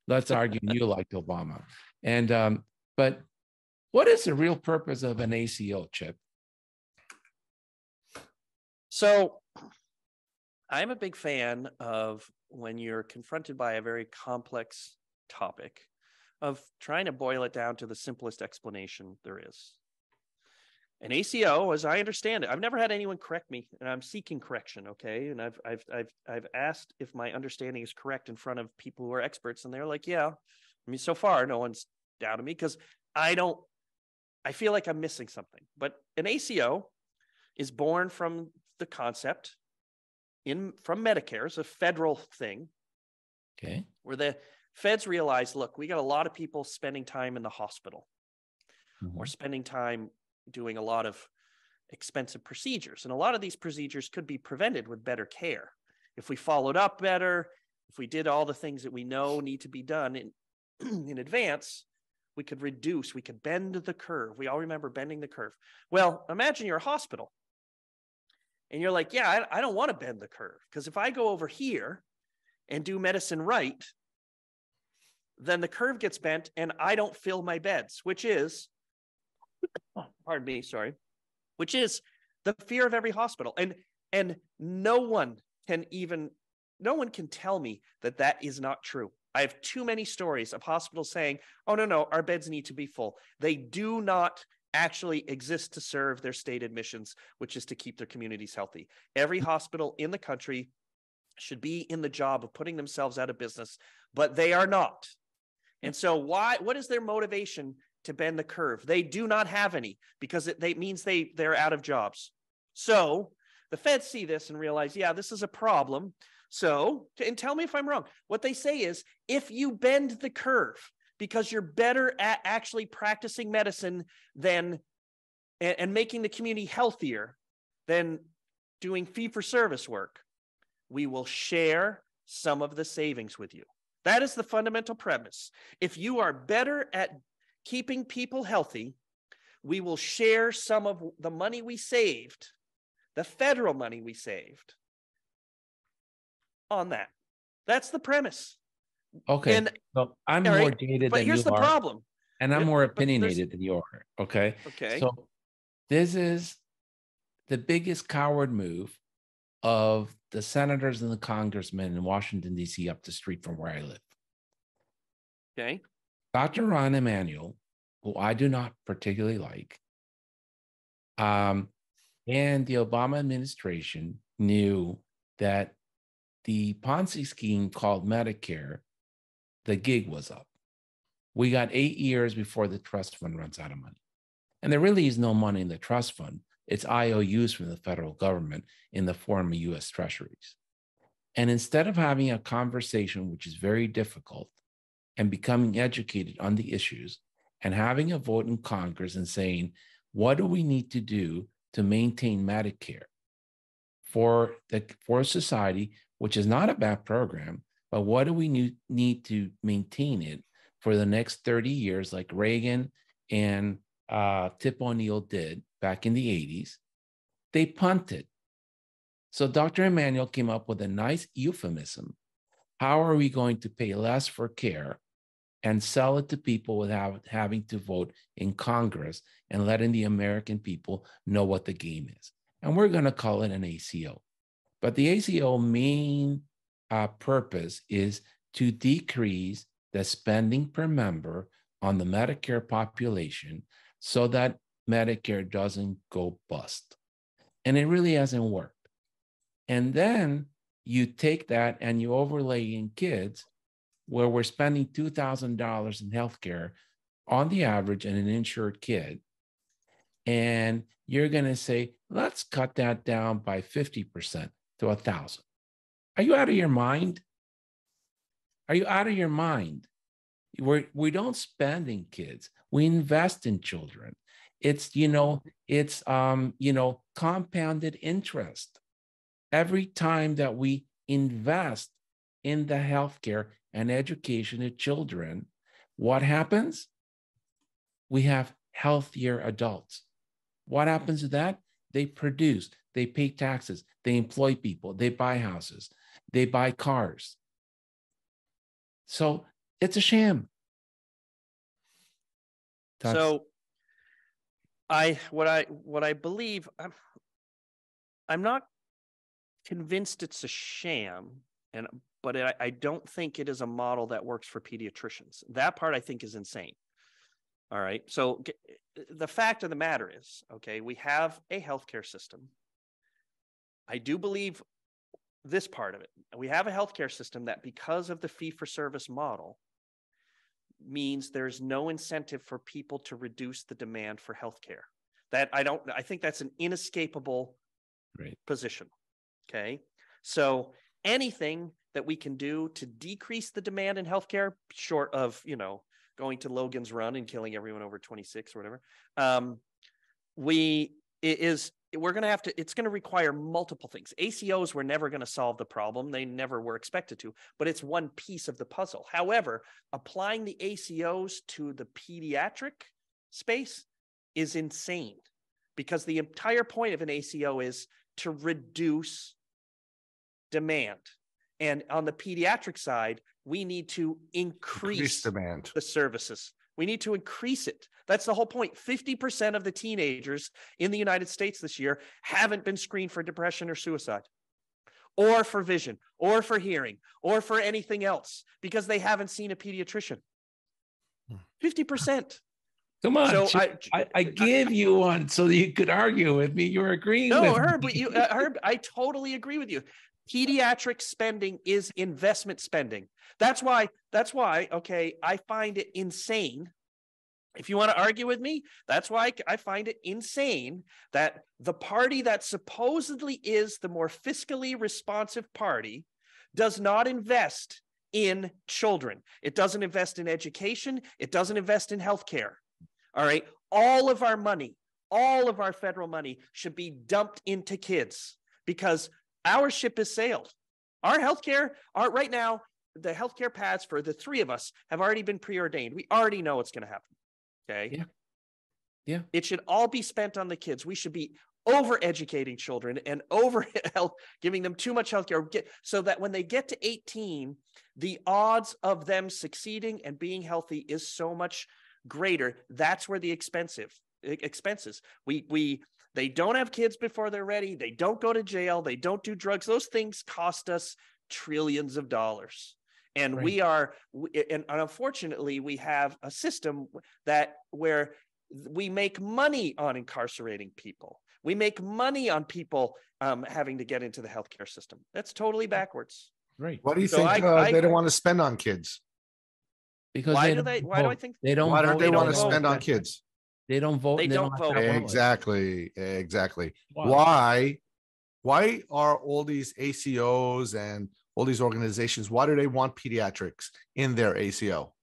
S4: let's argue you liked Obama. And but what is the real purpose of an ACO, Chip?
S3: So I'm a big fan of when you're confronted by a very complex topic of trying to boil it down to the simplest explanation there is. An ACO, as I understand it, I've never had anyone correct me, and I'm seeking correction. Okay, and I've asked if my understanding is correct in front of people who are experts, and they're like, yeah. I mean, so far, no one's doubted me because I feel like I'm missing something. But an ACO is born from the concept from Medicare. It's a federal thing.
S4: Okay,
S3: where the feds realize, look, we got a lot of people spending time in the hospital, or spending time doing a lot of expensive procedures. And a lot of these procedures could be prevented with better care. If we followed up better, if we did all the things that we know need to be done in advance, we could bend the curve. We all remember bending the curve. Well, imagine you're a hospital and you're like, yeah, I don't want to bend the curve because if I go over here and do medicine right, then the curve gets bent and I don't fill my beds, which is the fear of every hospital. And no one can tell me that that is not true. I have too many stories of hospitals saying, oh, no, our beds need to be full. They do not actually exist to serve their stated missions, which is to keep their communities healthy. Every hospital in the country should be in the job of putting themselves out of business, but they are not. And so what is their motivation to bend the curve? They do not have any, because it means they're out of jobs. So the feds see this and realize, yeah, this is a problem. So, and tell me if I'm wrong, what they say is, if you bend the curve because you're better at actually practicing medicine and making the community healthier than doing fee-for-service work, we will share some of the savings with you. That is the fundamental premise. If you are better at keeping people healthy, we will share some of the money we saved, the federal money we saved, on that. That's the premise.
S4: Okay.
S3: And,
S4: so I'm more jaded than you are. But
S3: here's the problem.
S4: And I'm more opinionated than you are. Okay.
S3: Okay.
S4: So this is the biggest coward move of the senators and the congressmen in Washington, D.C., up the street from where I live.
S3: Okay.
S4: Dr. Ron Emanuel, who I do not particularly like, and the Obama administration knew that the Ponzi scheme called Medicare, the gig was up. We got 8 years before the trust fund runs out of money. And there really is no money in the trust fund. It's IOUs from the federal government in the form of US treasuries. And instead of having a conversation, which is very difficult, and becoming educated on the issues and having a vote in Congress and saying, what do we need to do to maintain Medicare for society, which is not a bad program, but what do we need to maintain it for the next 30 years, like Reagan and Tip O'Neill did back in the 80s? They punted. So Dr. Emanuel came up with a nice euphemism. How are we going to pay less for care and sell it to people without having to vote in Congress and letting the American people know what the game is? And we're going to call it an ACO. But the ACO main purpose is to decrease the spending per member on the Medicare population so that Medicare doesn't go bust. And it really hasn't worked. And then you take that and you overlay in kids, where we're spending $2,000 in healthcare on the average in an insured kid. And you're going to say, let's cut that down by 50% to 1,000. Are you out of your mind? Are you out of your mind? We don't spend in kids. We invest in children. It's compounded interest. Every time that we invest in the healthcare and education of children, what happens? We have healthier adults. What happens to that? They produce, they pay taxes, they employ people, they buy houses, they buy cars. So it's a sham.
S3: So what I believe, I'm not convinced it's a sham, but I don't think it is a model that works for pediatricians. That part I think is insane. All right. So the fact of the matter is, okay, we have a healthcare system. I do believe this part of it. We have a healthcare system that, because of the fee-for-service model, means there's no incentive for people to reduce the demand for healthcare. I think that's an inescapable position. Okay. So anything that we can do to decrease the demand in healthcare, short of, going to Logan's Run and killing everyone over 26 or whatever, it's going to require multiple things. ACOs were never going to solve the problem. They never were expected to, but it's one piece of the puzzle. However, applying the ACOs to the pediatric space is insane, because the entire point of an ACO is to reduce demand. And on the pediatric side, we need to increase
S2: demand,
S3: the services. We need to increase it. That's the whole point. 50% of the teenagers in the United States this year haven't been screened for depression or suicide, or for vision, or for hearing, or for anything else, because they haven't seen a pediatrician. 50%.
S4: Come on,
S3: so
S4: Chip, I gave you one so that you could argue with me. You're agreeing with
S3: Herb,
S4: me.
S3: Herb, I totally agree with you. Pediatric spending is investment spending. That's why, okay, I find it insane. If you want to argue with me, that's why I find it insane that the party that supposedly is the more fiscally responsive party does not invest in children. It doesn't invest in education. It doesn't invest in healthcare. All right. All of our money, all of our federal money should be dumped into kids, because our ship has sailed. Our healthcare, right now, the healthcare paths for the three of us have already been preordained. We already know what's going to happen. Okay.
S4: Yeah. Yeah.
S3: It should all be spent on the kids. We should be over educating children and over giving them too much healthcare, so that when they get to 18, the odds of them succeeding and being healthy is so much greater. That's where the expenses. They don't have kids before they're ready. They don't go to jail. They don't do drugs. Those things cost us trillions of dollars. And right. And unfortunately, we have a system where we make money on incarcerating people. We make money on people having to get into the healthcare system. That's totally backwards.
S4: Right.
S2: What do you think they don't want to spend on kids?
S4: Because
S3: why do they want
S2: to spend on kids?
S4: They don't vote.
S3: They don't vote.
S2: Exactly. Wow. Why are all these ACOs and all these organizations, why do they want pediatrics in their ACO?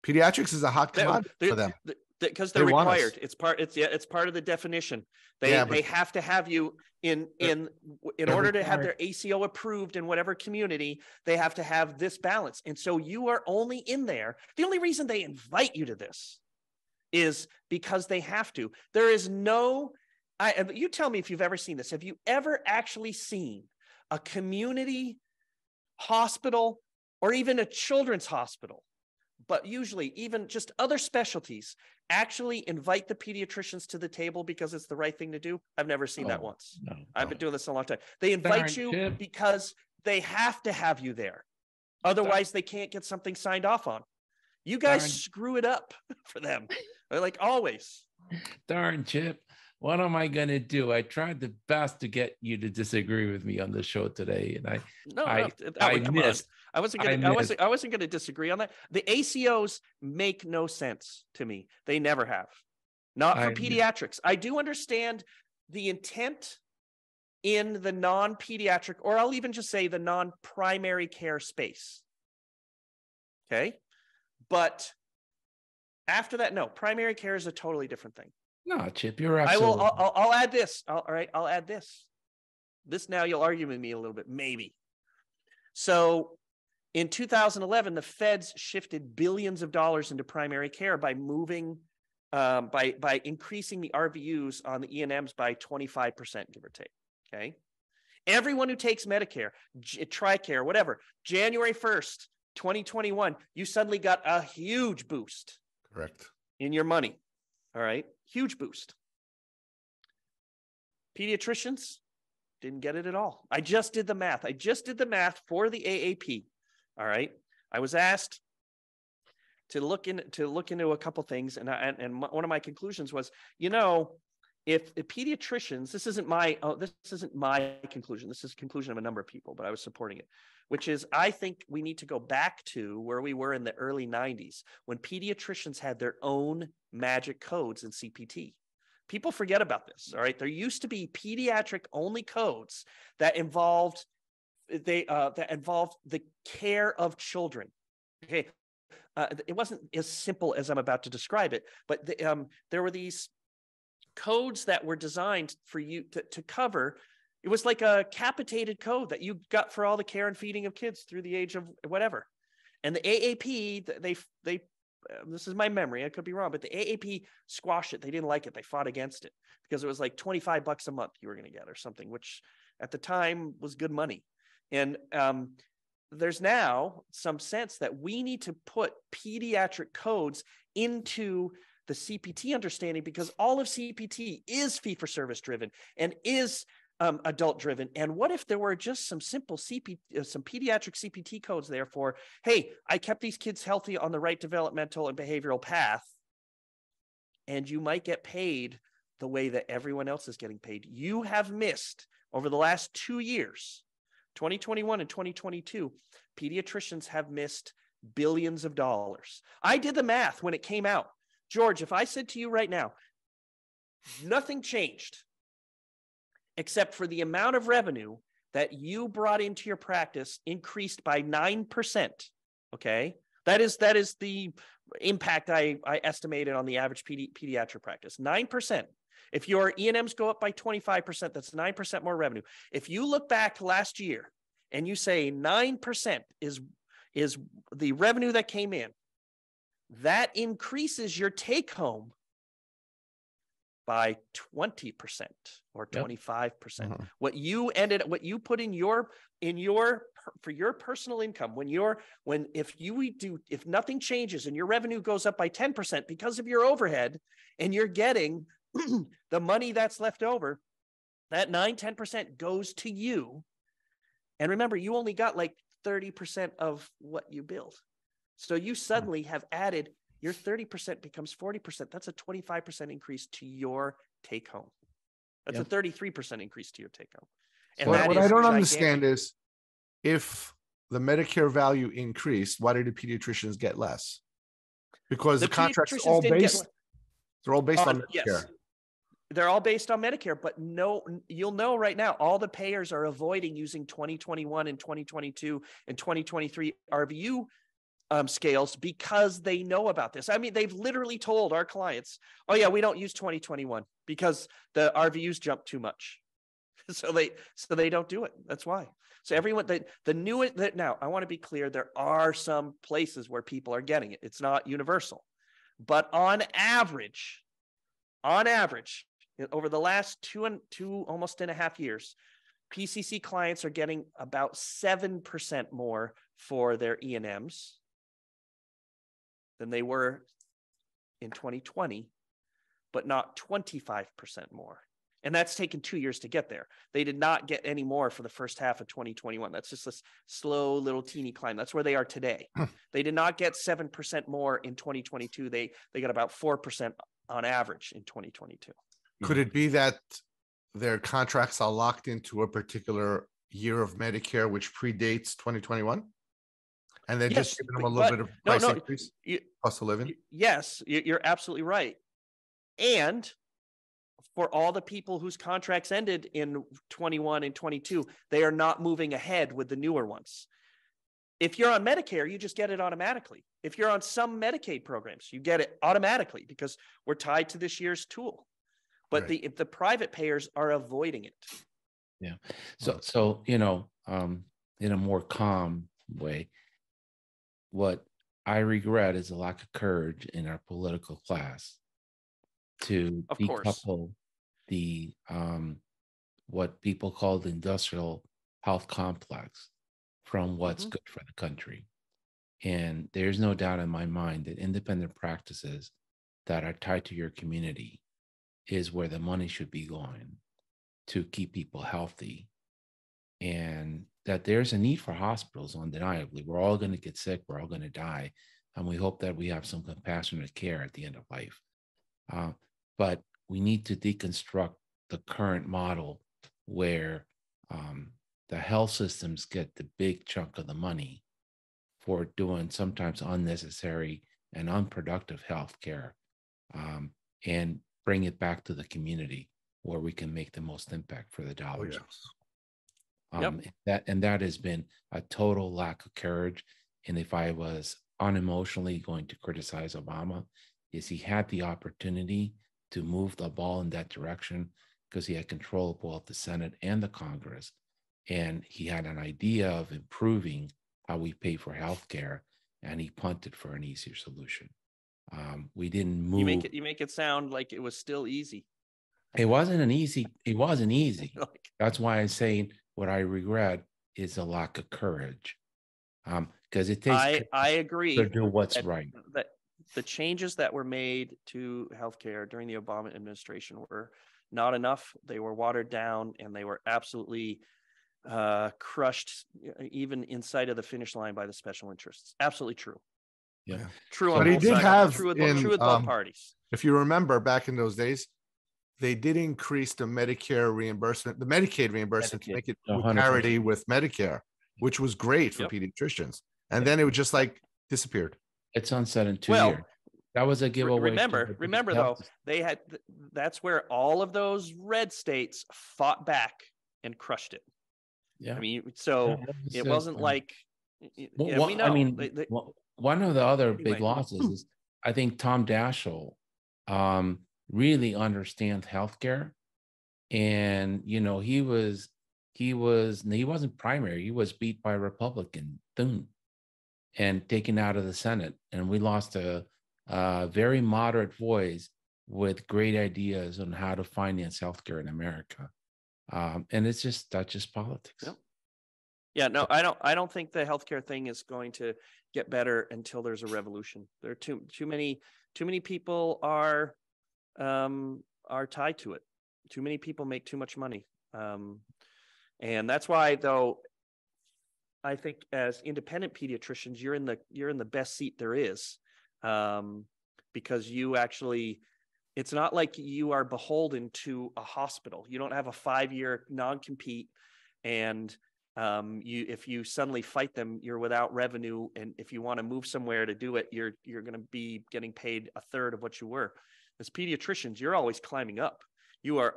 S2: Pediatrics is a hot commodity for them.
S3: Because they're required. It's part of the definition. They have to have you in order to have their ACO approved in whatever community. They have to have this balance. And so you are only in there. The only reason they invite you to this is because they have to. There is no, you tell me if you've ever seen this. Have you ever actually seen a community hospital or even a children's hospital, but usually even just other specialties, actually invite the pediatricians to the table because it's the right thing to do? I've never seen that once.
S4: No.
S3: I've been doing this a long time. They invite you because they have to have you there. Otherwise, they can't get something signed off on. You guys screw it up for them. Like always.
S4: Darn, Chip. What am I going to do? I tried the best to get you to disagree with me on the show today, and I missed. I wasn't going to disagree on that. The ACOs make no sense to me. They never have. Not for pediatrics. I do understand the intent in the non-pediatric, or I'll even just say the non-primary care space. Okay. But after that, no, primary care is a totally different thing. No, Chip, you're absolutely.
S3: I'll add this. All right, I'll add this. This now you'll argue with me a little bit, maybe. So in 2011, the feds shifted billions of dollars into primary care by moving, by increasing the RVUs on the E&Ms by 25%, give or take. Okay. Everyone who takes Medicare, TRICARE, whatever, January 1st, 2021, you suddenly got a huge boost.
S2: Correct.
S3: In your money. All right. Huge boost. Pediatricians didn't get it at all. I just did the math. For the AAP. All right. I was asked to look into a couple things, and one of my conclusions was, if pediatricians, this isn't my conclusion. This is the conclusion of a number of people, but I was supporting it, which is I think we need to go back to where we were in the early 90s when pediatricians had their own magic codes in CPT. People forget about this. All right. There used to be pediatric only codes that involved the care of children. Okay. It wasn't as simple as I'm about to describe it, but there were these codes that were designed for you to cover. It was like a capitated code that you got for all the care and feeding of kids through the age of whatever. And the AAP, they this is my memory, I could be wrong, but the AAP squashed it. They didn't like it. They fought against it because it was like $25 a month you were going to get or something, which at the time was good money. And there's now some sense that we need to put pediatric codes into the CPT understanding, because all of CPT is fee-for-service driven and is adult driven. And what if there were just some simple some pediatric CPT codes there for, hey, I kept these kids healthy on the right developmental and behavioral path, and you might get paid the way that everyone else is getting paid. You have missed over the last 2 years, 2021 and 2022, pediatricians have missed billions of dollars. I did the math when it came out. George, if I said to you right now, nothing changed except for the amount of revenue that you brought into your practice increased by 9%, okay? That is the impact I estimated on the average pediatric practice, 9%. If your E&Ms go up by 25%, that's 9% more revenue. If you look back last year and you say 9% is the revenue that came in, that increases your take home by 20% or 25%.
S2: Mm-hmm.
S3: What you put in your for your personal income, if nothing changes and your revenue goes up by 10% because of your overhead, and you're getting the money that's left over, that 10% goes to you. And remember, you only got like 30% of what you build. So you suddenly have added, your 30% becomes 40%. That's a 25% increase to your take home. That's a 33% increase to your take home. And
S2: what I don't understand is, if the Medicare value increased, why did the pediatricians get less? Because the contracts are all based, they're all based on Medicare.
S3: Yes. They're all based on Medicare, but you'll know right now, all the payers are avoiding using 2021 and 2022 and 2023 RVU scales because they know about this. I mean, they've literally told our clients, oh yeah, we don't use 2021 because the RVUs jump too much. So they don't do it. That's why. So everyone, now I want to be clear, there are some places where people are getting it. It's not universal, but on average, over the last almost 2.5 years, PCC clients are getting about 7% more for their E&Ms than they were in 2020, but not 25% more. And that's taken 2 years to get there. They did not get any more for the first half of 2021. That's just a slow little teeny climb. That's where they are today. They did not get 7% more in 2022. They got about 4% on average in 2022.
S2: Could it be that their contracts are locked into a particular year of Medicare, which predates 2021? And they're just giving them a little bit of price increase, cost of living?
S3: Yes, you're absolutely right. And for all the people whose contracts ended in 21 and 22, they are not moving ahead with the newer ones. If you're on Medicare, you just get it automatically. If you're on some Medicaid programs, you get it automatically because we're tied to this year's tool. But if the private payers are avoiding it.
S4: Yeah. So in a more calm way, what I regret is a lack of courage in our political class to decouple the what people call the industrial health complex from what's good for the country. And there's no doubt in my mind that independent practices that are tied to your community is where the money should be going to keep people healthy. And that there's a need for hospitals, undeniably. We're all going to get sick. We're all going to die. And we hope that we have some compassionate care at the end of life. But we need to deconstruct the current model where the health systems get the big chunk of the money for doing sometimes unnecessary and unproductive health care, and bring it back to the community where we can make the most impact for the dollars. That has been a total lack of courage. And if I was unemotionally going to criticize Obama, is he had the opportunity to move the ball in that direction because he had control of both the Senate and the Congress. And he had an idea of improving how we pay for healthcare, and he punted for an easier solution. We didn't move.
S3: You make it sound like it was still easy.
S4: It wasn't easy. That's why I'm saying what I regret is a lack of courage because it takes.
S3: I agree
S4: to do what's right.
S3: That the changes that were made to healthcare during the Obama administration were not enough. They were watered down, and they were absolutely crushed, even inside of the finish line by the special interests. Absolutely true.
S4: Yeah,
S3: true.
S2: But he did have
S3: true with both parties.
S2: If you remember back in those days, they did increase the Medicare reimbursement, the Medicaid reimbursement, to make it parity with Medicare, which was great for pediatricians. And then it would just like disappeared.
S4: It's sunset in 2 years. That was a giveaway.
S3: Remember though, they had, that's where all of those red states fought back and crushed it.
S4: Yeah.
S3: I mean, so it wasn't like, we know.
S4: I mean, one of the other big losses is I think Tom Daschle really understands healthcare. And, you know, he wasn't primary. He was beat by a Republican and taken out of the Senate. And we lost a very moderate voice with great ideas on how to finance healthcare in America. And that's just politics.
S3: Yep. Yeah, no, I don't think the healthcare thing is going to get better until there's a revolution. There are too many people are tied to it. Too many people make too much money. And that's why, though, I think as independent pediatricians, you're in the best seat there is, because you actually, it's not like you are beholden to a hospital. You don't have a 5-year non-compete, and if you suddenly fight them, you're without revenue. And if you want to move somewhere to do it, you're going to be getting paid a third of what you were. As pediatricians, you're always climbing up. You are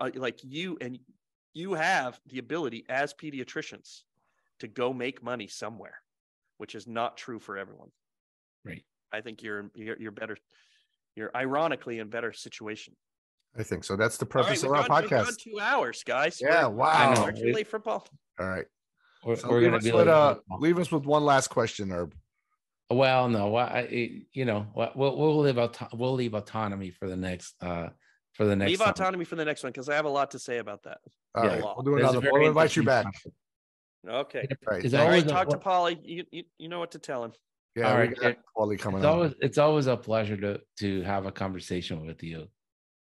S3: you have the ability as pediatricians to go make money somewhere, which is not true for everyone.
S4: Right.
S3: I think you're better. You're ironically in better situation.
S2: I think so. That's the purpose of our podcast.
S3: We've gone 2 hours, guys.
S2: Yeah. Wow.
S3: We're too late for Paul.
S2: All right.
S4: So we're going
S2: to leave us with one last question, Herb.
S4: Well, no, we'll leave autonomy for the next. Leave
S3: autonomy for the next one, because I have a lot to say about that.
S2: All right. We'll do another. We'll invite you back.
S3: Okay.
S2: All right.
S3: Talk to Paulie. You know what to tell him.
S2: Yeah.
S4: All right.
S2: Paulie coming on.
S4: It's always a pleasure to have a conversation with you.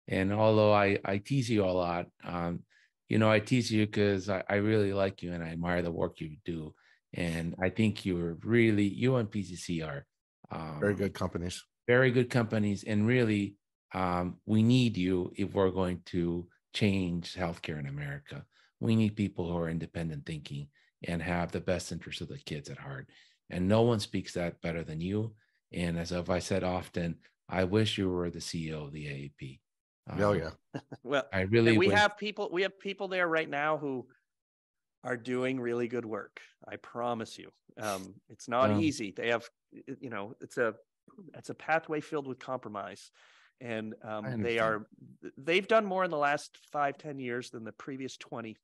S4: And although I tease you a lot, I tease you because I really like you and I admire the work you do. And I think you and PCC are
S2: very good companies.
S4: Very good companies. And really, we need you if we're going to change healthcare in America. We need people who are independent thinking and have the best interests of the kids at heart. And no one speaks that better than you. And as I said often, I wish you were the CEO of the AAP.
S2: Yeah.
S3: Well,
S4: I really
S3: we have people there right now who are doing really good work. I promise you. It's not easy. They have, it's a pathway filled with compromise. And they've done more in the last 5-10 years than the previous 20.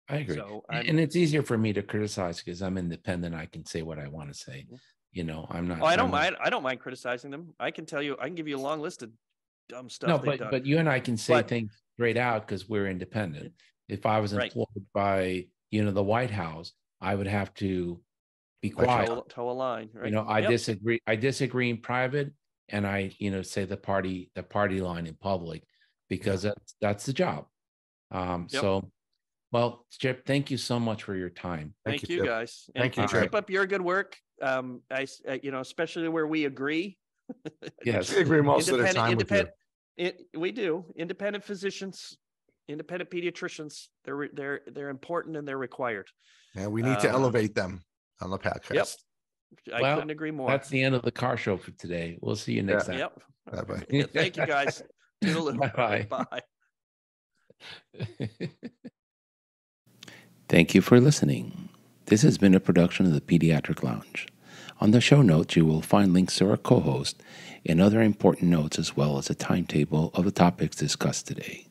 S4: I agree. And it's easier for me to criticize because I'm independent. I can say what I want to say. I'm not.
S3: Oh, I don't mind criticizing them. I can give you a long list of dumb stuff.
S4: No, but you and I can say things straight out because we're independent. If I was employed by, the White House, I would have to be quiet.
S3: Toe a line, right?
S4: I disagree in private, and I, say the party line in public because that's the job. So, well, Chip, thank you so much for your time.
S3: Thank you, guys.
S2: Thank you, Chip.
S3: Keep up your good work. Especially where we agree.
S4: Yes,
S2: we agree most of the time with you.
S3: We do. Independent physicians, independent pediatricians, they're important and they're required.
S2: And we need to elevate them on the podcast.
S3: Yep. I couldn't agree more.
S4: That's the end of the car show for today. We'll see you next time.
S3: Yep.
S2: Bye-bye.
S3: Thank you, guys.
S4: Bye.
S3: Bye.
S1: Thank you for listening. This has been a production of the Pediatric Lounge. On the show notes, you will find links to our co-host and other important notes, as well as a timetable of the topics discussed today.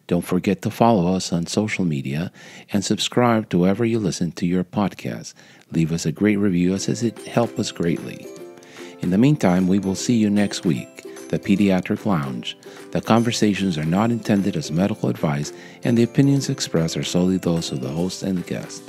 S1: Don't forget to follow us on social media and subscribe to wherever you listen to your podcast. Leave us a great review as it helps us greatly. In the meantime, we will see you next week. The Pediatric Lounge. The conversations are not intended as medical advice, and the opinions expressed are solely those of the host and the guest.